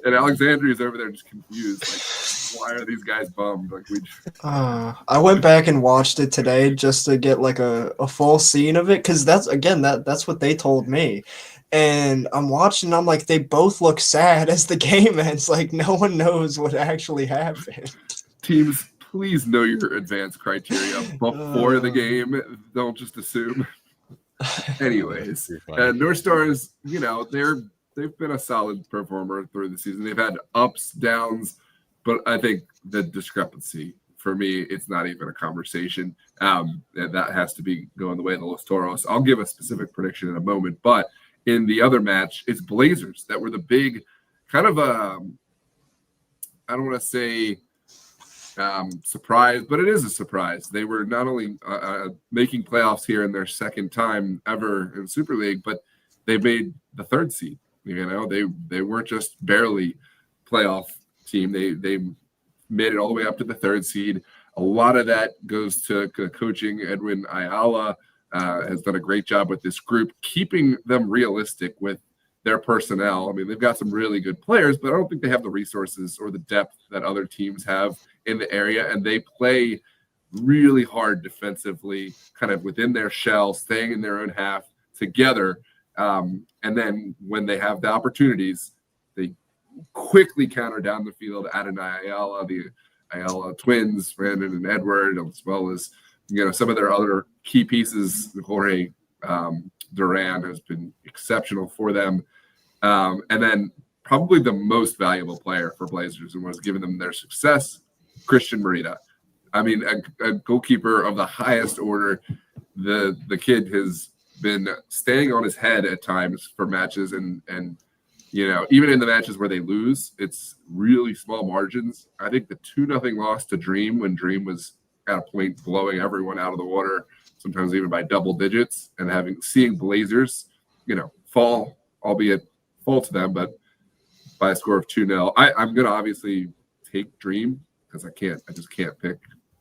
And Alexandria's over there just confused. Like, why are these guys bummed? Like I went back and watched it today just to get like a full scene of it, because that's what they told me. And I'm watching, I'm like, they both look sad as the game ends. Like, no one knows what actually happened. Teams, please know your advanced criteria before the game. Don't just assume. Anyways, North Stars, they've been a solid performer through the season. They've had ups, downs, but I think the discrepancy, for me, it's not even a conversation. That has to be going the way of the Los Toros. I'll give a specific prediction in a moment, but in the other match, it's Blazers that were the big kind of I don't want to say surprise, but it is a surprise. They were not only making playoffs here in their second time ever in Super League, but they made the third seed. They weren't just barely playoff team. They made it all the way up to the third seed. A lot of that goes to coaching. Edwin Ayala has done a great job with this group, keeping them realistic with their personnel. I mean, they've got some really good players, but I don't think they have the resources or the depth that other teams have in the area. And they play really hard defensively, kind of within their shell, staying in their own half together. And then when they have the opportunities, they quickly counter down the field. Adonai Ayala, the Ayala twins, Brandon and Edward, as well as some of their other key pieces. Jorge Duran has been exceptional for them. And then probably the most valuable player for Blazers and was giving them their success, Christian Merida. I mean, a goalkeeper of the highest order. The kid has been staying on his head at times for matches, and even in the matches where they lose, it's really small margins. I think the 2-0 loss to Dream, when Dream was at a point blowing everyone out of the water, sometimes even by double digits, and seeing Blazers, fall to them, but by a score of 2-0. I'm going to obviously take Dream because I just can't pick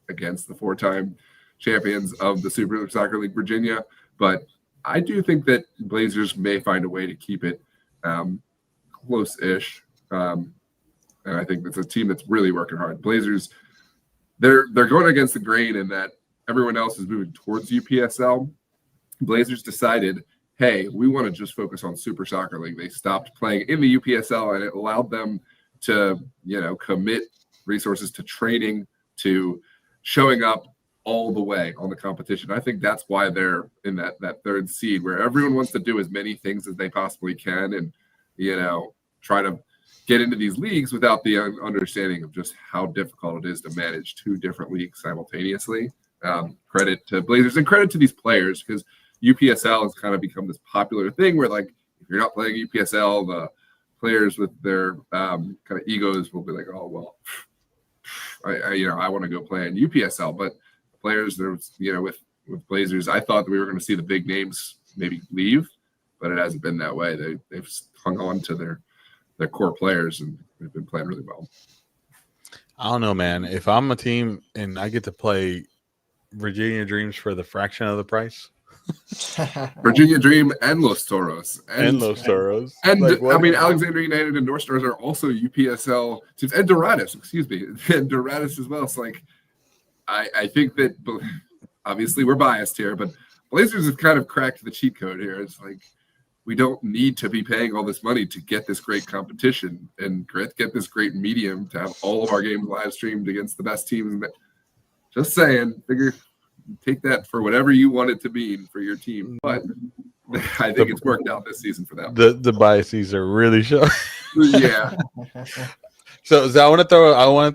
against the 4-time champions of the Super Soccer League Virginia. But I do think that Blazers may find a way to keep it close-ish. And I think it's a team that's really working hard. Blazers, they're going against the grain in that everyone else is moving towards UPSL. Blazers decided, hey, we want to just focus on Super Soccer League. They stopped playing in the UPSL, and it allowed them to, commit resources to training, to showing up all the way on the competition. I think that's why they're in that third seed, where everyone wants to do as many things as they possibly can and, try to get into these leagues without the understanding of just how difficult it is to manage 2 different leagues simultaneously. Credit to Blazers and credit to these players, because UPSL has kind of become this popular thing where, like, if you're not playing UPSL, the players with their kind of egos will be like, oh, well, I want to go play in UPSL. But players, with Blazers, I thought that we were going to see the big names maybe leave, but it hasn't been that way. They've hung on to their core players, and they've been playing really well. I don't know, man. If I'm a team and I get to play Virginia Dreams for the fraction of the price, Virginia Dream and Los Toros. And Los Toros. And Alexandria United and North Stars are also UPSL teams. And Dorados, and Dorados as well. It's like, I think that, obviously we're biased here, but Blazers have kind of cracked the cheat code here. It's like, we don't need to be paying all this money to get this great competition and get this great medium to have all of our games live streamed against the best teams. Just saying, take that for whatever you want it to mean for your team. But I think it's worked out this season for them. The biases are really showing. Yeah. So I want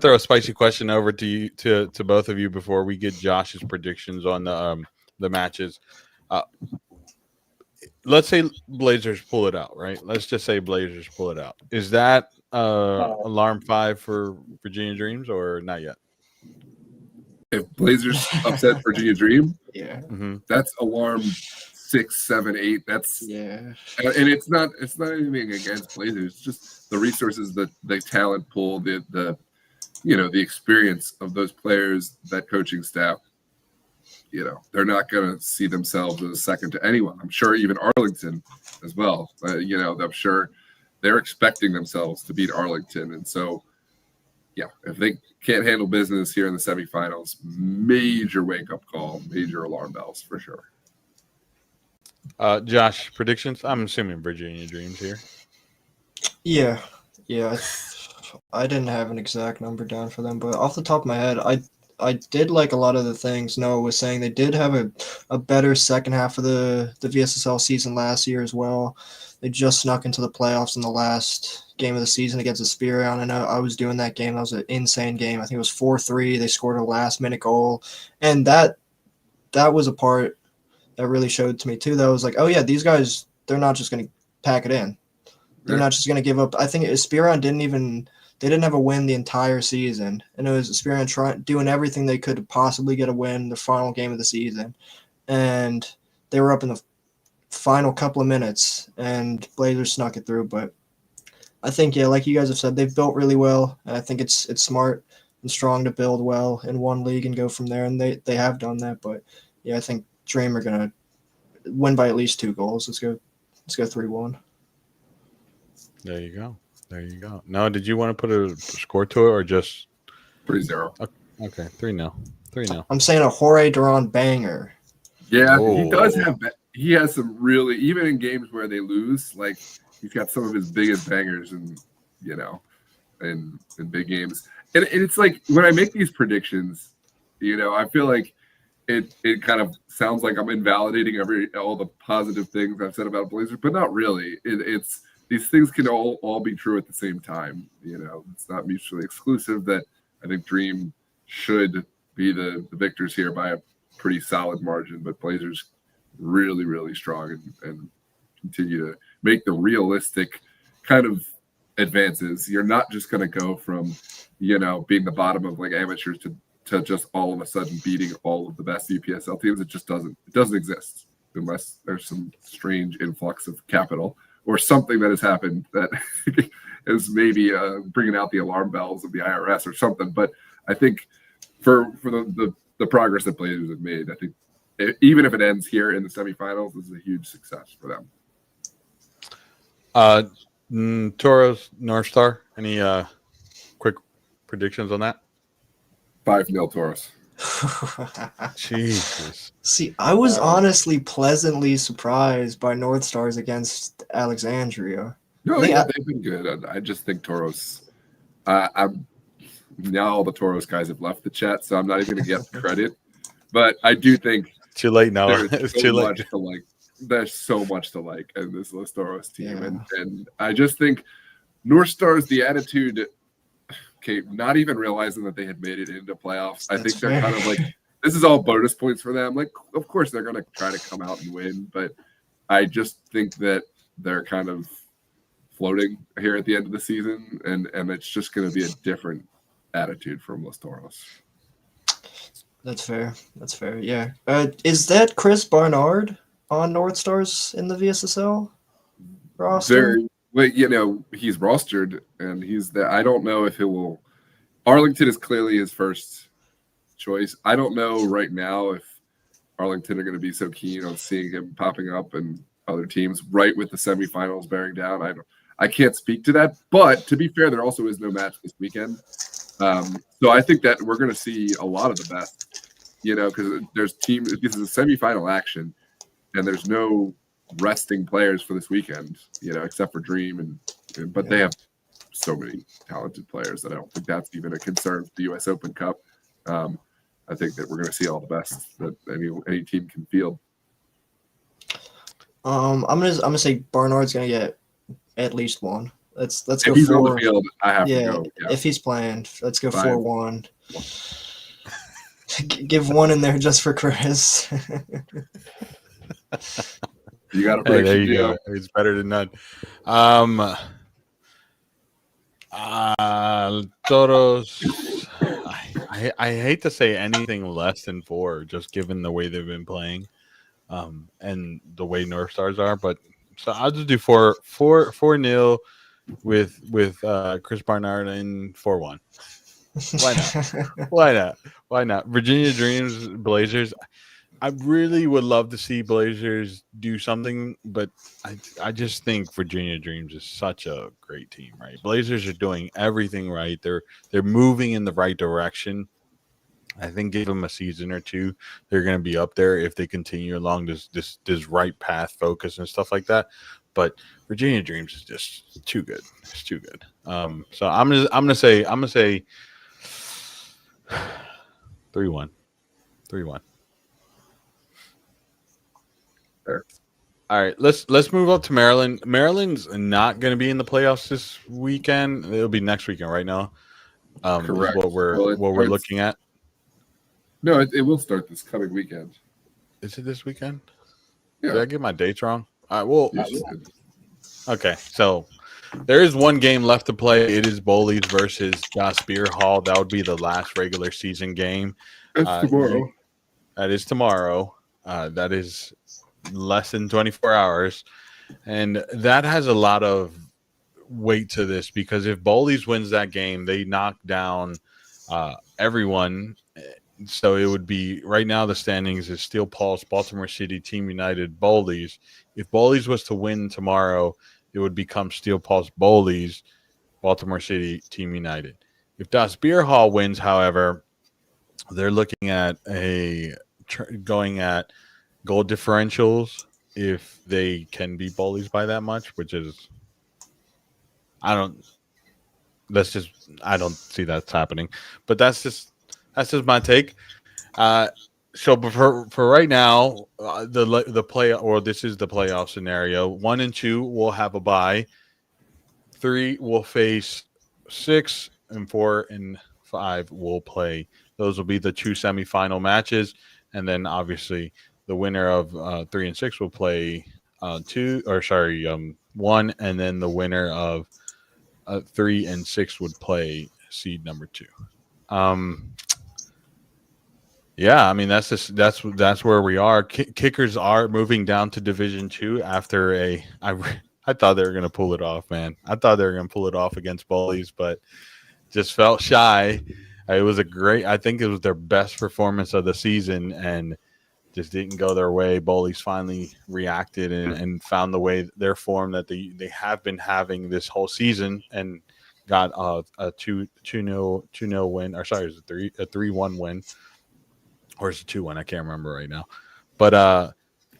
to throw a spicy question over to you, to both of you, before we get Josh's predictions on the matches. Let's say Blazers pull it out, right? Let's just say Blazers pull it out. Is that alarm 5 for Virginia Dreams, or not yet? If Blazers upset Virginia Dream, yeah, that's alarm 6, 7, 8. That's Yeah. and it's not anything against Blazers. It's just the resources, the talent pool, the experience of those players, that coaching staff. They're not going to see themselves as a second to anyone. I'm sure even Arlington as well. I'm sure they're expecting themselves to beat Arlington. And so, if they can't handle business here in the semifinals, major wake-up call, major alarm bells for sure. Josh, predictions? I'm assuming Virginia Dreams here. Yeah. I didn't have an exact number down for them, but off the top of my head, I did like a lot of the things Noah was saying. They did have a better second half of the VSSL season last year as well. They just snuck into the playoffs in the last game of the season against Aspirion. I know I was doing that game. That was an insane game. I think it was 4-3. They scored a last-minute goal. And that was a part that really showed to me too. That was like, oh, yeah, these guys, they're not just going to pack it in. They're not just going to give up. I think Aspirion they didn't have a win the entire season. And it was Aspirion doing everything they could to possibly get a win the final game of the season. And they were up in the final couple of minutes, and Blazers snuck it through. But I think, like you guys have said, they've built really well. And I think it's smart and strong to build well in one league and go from there. And they have done that. But, I think Dream are going to win by at least 2 goals. Let's go 3-1. There you go. Now, did you want to put a score to it or just 3-0? Okay, 3-0. 3-0. I'm saying a Jorge Duran banger. Yeah, Oh. He does have. He has some really, even in games where they lose, like he's got some of his biggest bangers, in big games. And it's like when I make these predictions, I feel like it kind of sounds like I'm invalidating all the positive things I've said about Blazers, but not really. It's these things can all be true at the same time. It's not mutually exclusive. That I think Dream should be the victors here by a pretty solid margin, but Blazers really, really strong and continue to make the realistic kind of advances. You're not just going to go from, being the bottom of like amateurs to just all of a sudden beating all of the best UPSL teams. It doesn't exist unless there's some strange influx of capital or something that has happened that is maybe bringing out the alarm bells of the IRS or something. But I think for the progress that Blazers have made, I think even if it ends here in the semifinals, this is a huge success for them. Toros, North Star, any quick predictions on that? 5-0 Toros. Jesus. See, I was honestly pleasantly surprised by North Stars against Alexandria. No, they've been good. I just think Toros. Now all the Toros guys have left the chat, so I'm not even going to get credit. But I do think too late now. It's too late. There's so much to like in this Los Toros team, and I just think North Stars, the attitude. Okay, not even realizing that they had made it into playoffs. I think they're kind of like, this is all bonus points for them. Like, of course they're going to try to come out and win, but I just think that they're kind of floating here at the end of the season, and it's just going to be a different attitude from Los Toros. That's fair. Yeah. Is that Chris Barnard on North Stars in the VSSL roster? He's rostered, and he's there. I don't know if he will. Arlington is clearly his first choice. I don't know right now if Arlington are going to be so keen on seeing him popping up and other teams right with the semifinals bearing down. I can't speak to that, but to be fair, there also is no match this weekend. So I think that we're going to see a lot of the best, because there's teams. This is a semifinal action, and there's no resting players for this weekend, except for Dream, but they have so many talented players that I don't think that's even a concern for the U.S. Open Cup. I think that we're going to see all the best that any team can field. I'm gonna say Barnard's gonna get at least one. Let's go. If he's 4. on the field, I have to go. Yeah. If he's playing, let's go 5. 4-1. Give one in there just for Chris. You got a prediction? Hey, there you go. It's better than none. Toros. I hate to say anything less than 4, just given the way they've been playing. and the way North Stars are. But so I'll just do 4-0 with Chris Barnard and 4-1. Why not? Why not? Why not? Virginia Dreams Blazers. I really would love to see Blazers do something, but I just think Virginia Dreams is such a great team, right? Blazers are doing everything right. They're moving in the right direction. I think give them a season or two, they're going to be up there if they continue along this right path, focus and stuff like that. But Virginia Dreams is just too good. It's too good. So I'm gonna say 3-1. 3-1. Fair. All right, let's move up to Maryland. Maryland's not going to be in the playoffs this weekend. It'll be next weekend, right now. Correct. Is what we're looking at. No, it will start this coming weekend. Is it this weekend? Yeah. Did I get my dates wrong? All right, well, Yes, you did. okay. So there is one game left to play. It is Bowleys versus Das Beer Hall. That would be the last regular season game. That's tomorrow. That is tomorrow. That is less than 24 hours. And that has a lot of weight to this because if Bowleys wins that game, they knock down everyone. So it would be right now the standings is Steel Pulse, Baltimore City, Team United, Bowleys. If Bowleys was to win tomorrow, it would become Steel Pulse, Bowleys, Baltimore City, Team United. If Das Beer Hall wins, however, they're looking at going at goal differentials if they can beat Bowleys by that much, which is I don't see that's happening. But that's just my take. So for right now, the play or this is the playoff scenario. 1 and 2 will have a bye. 3 will face 6, and 4 and 5 will play. Those will be the 2 semifinal matches, and then obviously the winner of 3 and 6 will play 1, and then the winner of 3 and 6 would play seed number 2. Yeah, I mean that's where we are. Kickers are moving down to Division 2 after I thought they were going to pull it off, man. I thought they were going to pull it off against Bowleys, but just felt shy. I think it was their best performance of the season and just didn't go their way. Bowleys finally reacted and found their form that they have been having this whole season and got a 2-0 win. Or sorry, it was a 3-1 win. Or is it 2-1? I can't remember right now. But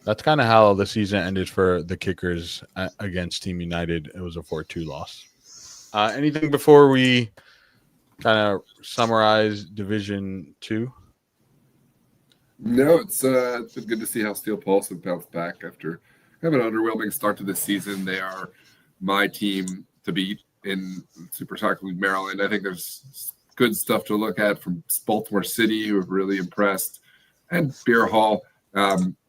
that's kind of how the season ended for the Kickers against Team United. It was a 4-2 loss. Anything before we kind of summarize Division 2? No, it's been good to see how Steel Pulse have bounced back after having an underwhelming start to this season. They are my team to beat in Super Soccer League Maryland. I think there's good stuff to look at from Baltimore City, who have really impressed, and Beer Hall.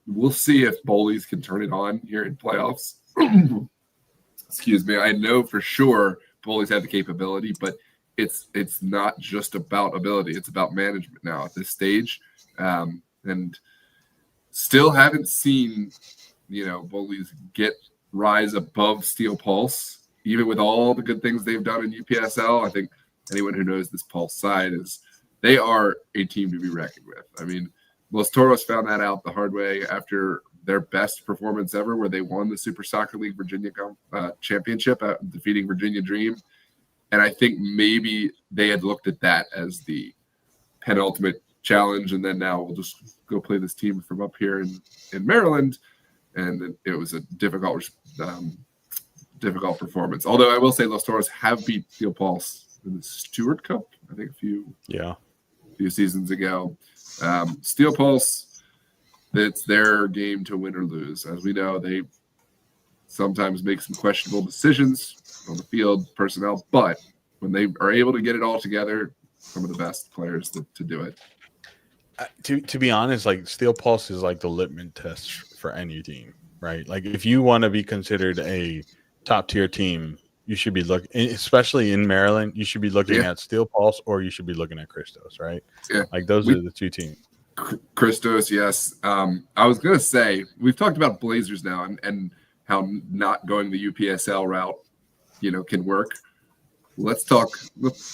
We'll see if Bowleys can turn it on here in playoffs. Excuse me. I know for sure Bowleys have the capability, but it's not just about ability. It's about management now at this stage. And still haven't seen, Bowleys rise above Steel Pulse, even with all the good things they've done in UPSL. I think anyone who knows this Pulse side they are a team to be reckoned with. I mean, Los Toros found that out the hard way after their best performance ever, where they won the Super Soccer League Virginia championship, defeating Virginia Dream. And I think maybe they had looked at that as the penultimate challenge, and then now we'll just go play this team from up here in Maryland. And it was a difficult performance. Although I will say Los Toros have beat Steel Pulse in the Stewart Cup, I think a few seasons ago. Steel Pulse, it's their game to win or lose. As we know, they sometimes make some questionable decisions on the field, personnel, but when they are able to get it all together, some of the best players to do it. To be honest, like Steel Pulse is like the litmus test for any team, right? Like if you want to be considered a top tier team, you should be looking, especially in Maryland, you should be looking at Steel Pulse or you should be looking at Christos, right? Yeah. Like those are the two teams. Christos, yes. I was gonna say we've talked about Blazers now and how not going the UPSL route, can work. Let's talk.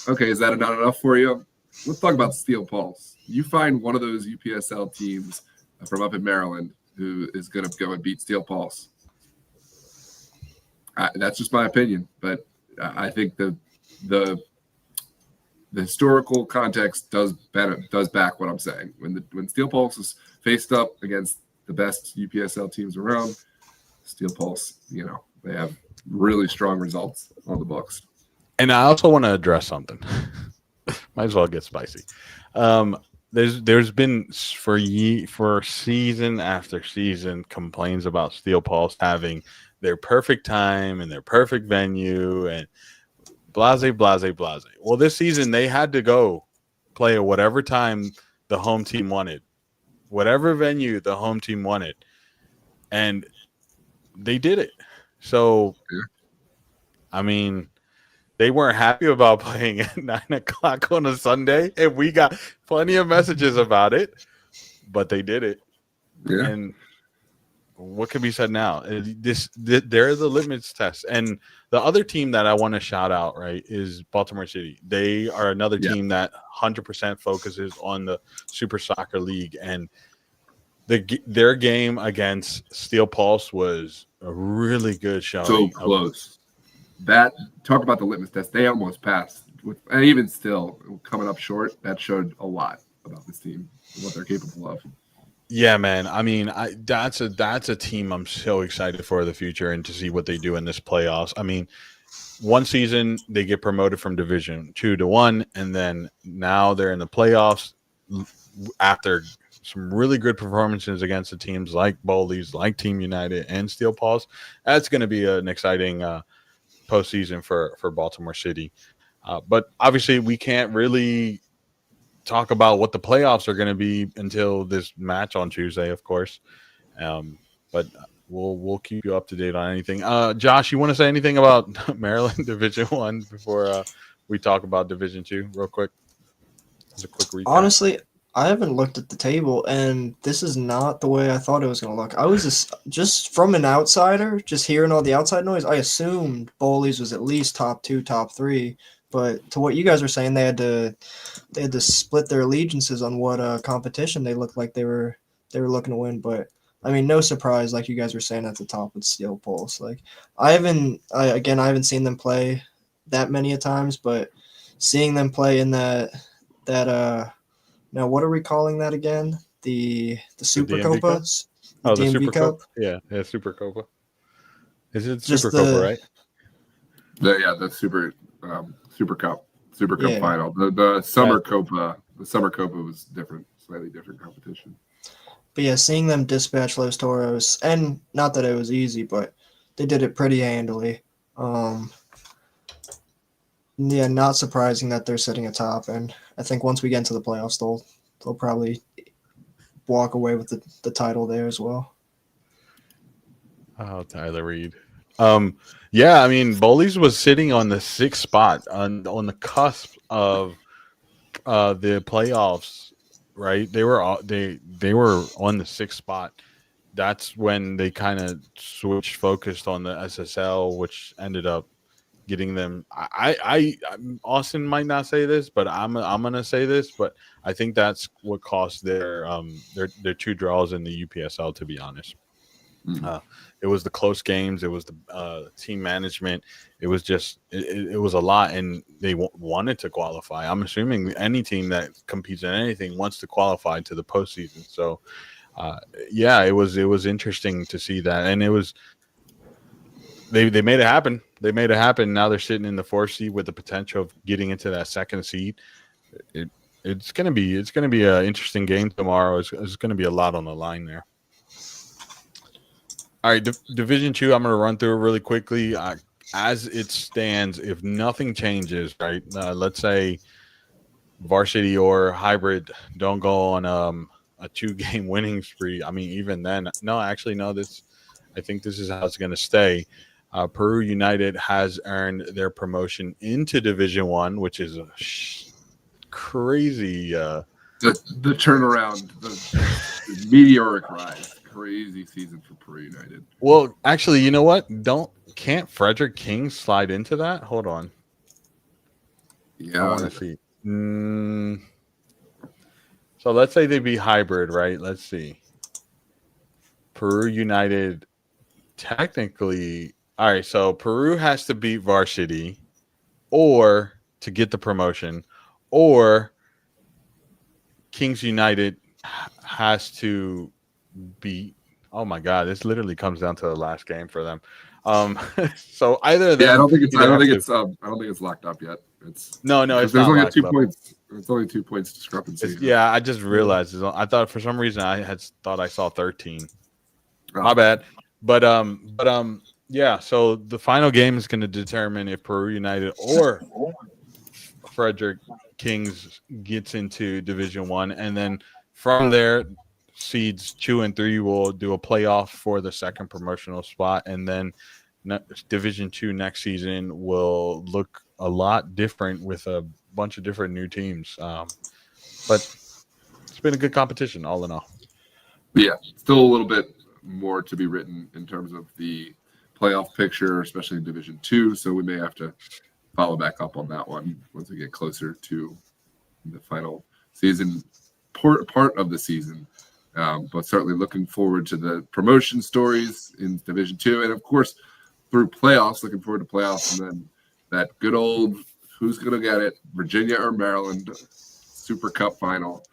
Okay, is that not enough for you? Let's talk about Steel Pulse. You find one of those UPSL teams from up in Maryland who is going to go and beat Steel Pulse. That's just my opinion, but I think the historical context does back what I'm saying. When Steel Pulse is faced up against the best UPSL teams around, Steel Pulse, they have really strong results on the books. And I also want to address something. Might as well get spicy. There's been for season after season complaints about Steel Pulse having their perfect time and their perfect venue and blase. Well, this season they had to go play at whatever time the home team wanted, whatever venue the home team wanted, and they did it. So, I mean, they weren't happy about playing at 9:00 on a Sunday, and we got plenty of messages about it, but they did it. Yeah. And what can be said now? They're the litmus test. And the other team that I want to shout out, right, is Baltimore City. They are another team that 100% focuses on the Super Soccer League, and their game against Steel Pulse was a really good show. So close. That talk about the litmus test. They almost passed, and even still coming up short. That showed a lot about this team and what they're capable of. Yeah, man. I mean, that's a team I'm so excited for the future and to see what they do in this playoffs. I mean, one season they get promoted from Division 2 to 1, and then now they're in the playoffs after some really good performances against the teams like Bowleys, like Team United, and Steel Pulse. That's going to be an exciting postseason for Baltimore City. But obviously we can't really talk about what the playoffs are going to be until this match on Tuesday, of course. But we'll keep you up to date on anything. Josh, you want to say anything about Maryland Division 1 before we talk about Division 2 real quick? Just a quick recap. Honestly, I haven't looked at the table, and this is not the way I thought it was going to look. I was just from an outsider, just hearing all the outside noise, I assumed Bowleys was at least top 2, top 3. But to what you guys were saying, they had to split their allegiances on what competition they looked like they were looking to win. But I mean, no surprise, like you guys were saying at the top with Steel Pulse. Like I haven't seen them play that many a times, but seeing them play in that now what are we calling that again? The Super Copa? The Super Cup? Yeah, Super Copa. Is it Just Super Copa, right? The Super Cup final. The Summer Copa. The Summer Copa was different, slightly different competition. But yeah, seeing them dispatch Los Toros, and not that it was easy, but they did it pretty handily. Yeah, not surprising that they're sitting atop, and I think once we get into the playoffs, they'll probably walk away with the title there as well. Oh, Tyler Reed. Yeah, I mean, Bowleys was sitting on the 6th spot on the cusp of the playoffs, right? They were on the 6th spot. That's when they kind of switched focused on the SSL, which ended up getting them. Austin might not say this, but I'm gonna say this, but I think that's what cost their 2 draws in the UPSL, to be honest. It was the close games. It was the team management. It was just it was a lot, and they wanted to qualify. I'm assuming any team that competes in anything wants to qualify to the postseason. So, yeah, it was interesting to see that, and it was they made it happen. They made it happen. Now they're sitting in the 4th seed with the potential of getting into that 2nd seed. It's gonna be an interesting game tomorrow. It's gonna be a lot on the line there. All right, Division 2, I'm going to run through it really quickly. As it stands, if nothing changes, right, let's say Varsity or Hybrid don't go on a 2-game winning spree. I mean, even then, I think this is how it's going to stay. Peru United has earned their promotion into Division 1, which is a crazy the turnaround, the meteoric rise. Crazy season for Peru United. Well, actually, you know what? Can't Frederick King slide into that? Hold on. Yeah, I want to see. So let's say they be hybrid, right? Let's see. Peru United technically. All right, so Peru has to beat Varsity or to get the promotion, or Kings United has to beat. Oh my God, this literally comes down to the last game for them. So either of them. Yeah, I don't think either have to- I don't think it's locked up yet. It's no, it's there's not only locked 2 up. points. It's only 2 points discrepancy. Yeah, I just realized. I thought for some reason I had thought I saw 13. Oh. My bad. But yeah. So the final game is going to determine if Peru United or Frederick Kings gets into Division 1, and then from there, seeds 2 and 3 will do a playoff for the second promotional spot, and then Division 2 next season will look a lot different with a bunch of different new teams. But it's been a good competition, all in all. Yeah, still a little bit more to be written in terms of the playoff picture, especially in Division 2. So we may have to follow back up on that one once we get closer to the final season part of the season. But certainly looking forward to the promotion stories in Division 2. And, of course, through playoffs, looking forward to playoffs. And then that good old who's going to get it, Virginia or Maryland Super Cup final.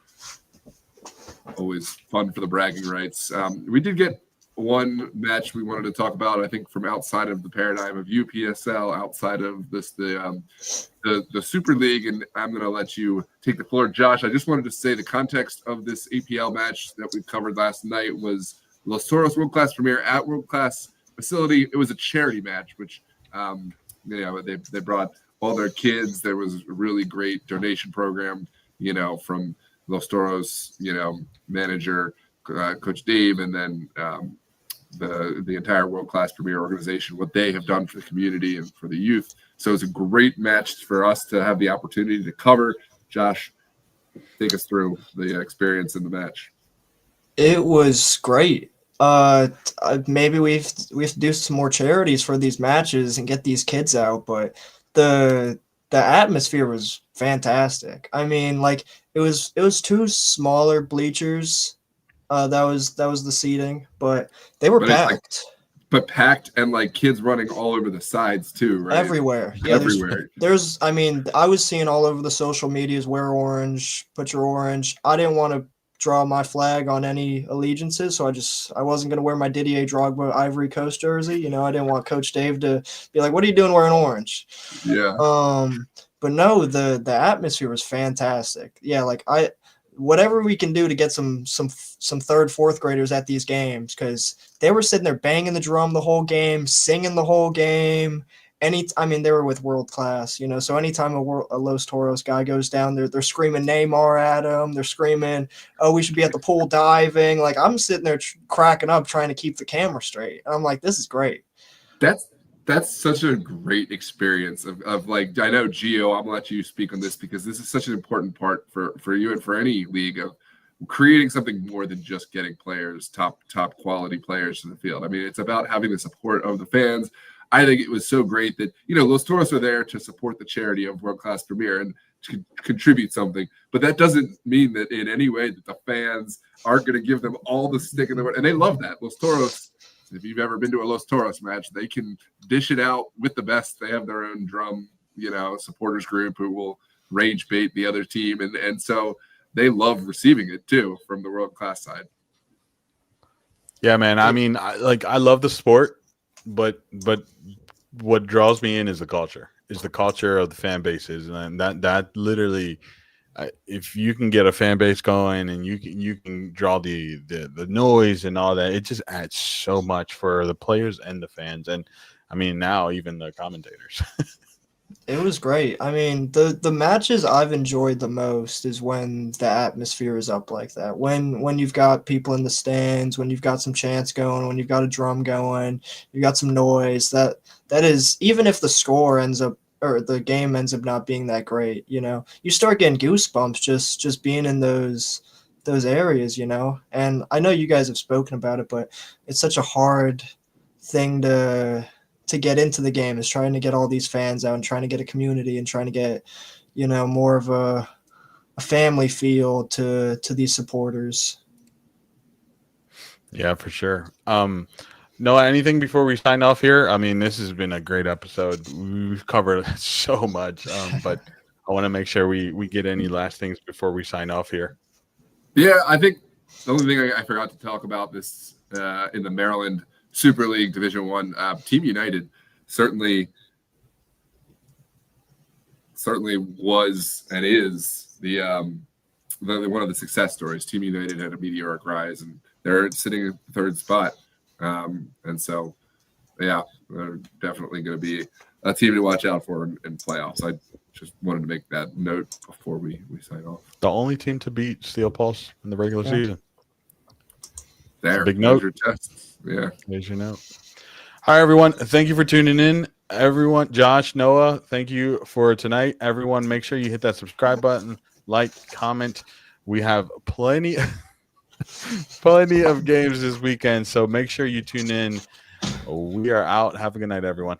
Always fun for the bragging rights. We did get one match we wanted to talk about, I think, from outside of the paradigm of UPSL, outside of this the Super League, and I'm going to let you take the floor. Josh, I just wanted to say the context of this APL match that we covered last night was Los Toros World Class Premier at World Class Facility. It was a charity match, which they brought all their kids. There was a really great donation program, from Los Toros, manager, Coach Dave, and then the entire World Class Premier organization, what they have done for the community and for the youth. So it's a great match for us to have the opportunity to cover. Josh, take us through the experience in the match. It was great. Maybe we have to do some more charities for these matches and get these kids out, but the atmosphere was fantastic. I mean, like it was 2 smaller bleachers. That was the seating, but they were packed. Packed and like kids running all over the sides too, right? Everywhere. Yeah, everywhere. There's I mean, I was seeing all over the social medias, wear orange, put your orange. I didn't want to draw my flag on any allegiances, so I wasn't going to wear my Didier Drogba Ivory Coast jersey. I didn't want Coach Dave to be like, what are you doing wearing orange? Yeah. But no, the atmosphere was fantastic. Yeah, like whatever we can do to get some 3rd, 4th graders at these games, because they were sitting there banging the drum the whole game, singing the whole game. They were with World Class, so anytime a Los Toros guy goes down there, they're screaming Neymar at him. They're screaming, oh, we should be at the pool diving. Like, I'm sitting there cracking up trying to keep the camera straight. I'm like, this is great. That's such a great experience of like, I know, Gio, I'm going to let you speak on this because this is such an important part for you and for any league of creating something more than just getting players, top quality players to the field. I mean, it's about having the support of the fans. I think it was so great that, Los Toros are there to support the charity of World Class Premier and to contribute something. But that doesn't mean that in any way that the fans aren't going to give them all the stick in the world. And they love that. Los Toros, if you've ever been to a Los Toros match, they can dish it out with the best. They have their own drum, supporters group who will rage bait the other team. And so they love receiving it too from the World Class side. Yeah, man. I mean, I love the sport, but what draws me in is the culture of the fan bases, and that literally, if you can get a fan base going and you can draw the noise and all that, it just adds so much for the players and the fans, and I mean now even the commentators. It was great. I mean, the matches I've enjoyed the most is when the atmosphere is up like that. When you've got people in the stands, when you've got some chants going, when you've got a drum going, you've got some noise. That is, even if the score ends up or the game ends up not being that great, you start getting goosebumps just being in those areas, and I know you guys have spoken about it, but it's such a hard thing to get into the game, is trying to get all these fans out and trying to get a community and trying to get, more of a family feel to these supporters. Yeah, for sure. Noah, anything before we sign off here? I mean, this has been a great episode. We've covered so much, but I want to make sure we get any last things before we sign off here. Yeah, I think the only thing I forgot to talk about this in the Maryland Super League Division I, Team United certainly was and is the one of the success stories. Team United had a meteoric rise, and they're sitting at the third spot. And so, yeah, they're definitely going to be a team to watch out for in playoffs. I just wanted to make that note before we sign off. The only team to beat Steel Pulse in the regular season. There, big note. Your test. Yeah. There's your note. Hi, everyone. Thank you for tuning in. Everyone, Josh, Noah, thank you for tonight. Everyone, make sure you hit that subscribe button, like, comment. We have plenty of games this weekend, so make sure you tune in. We are out. Have a good night, everyone.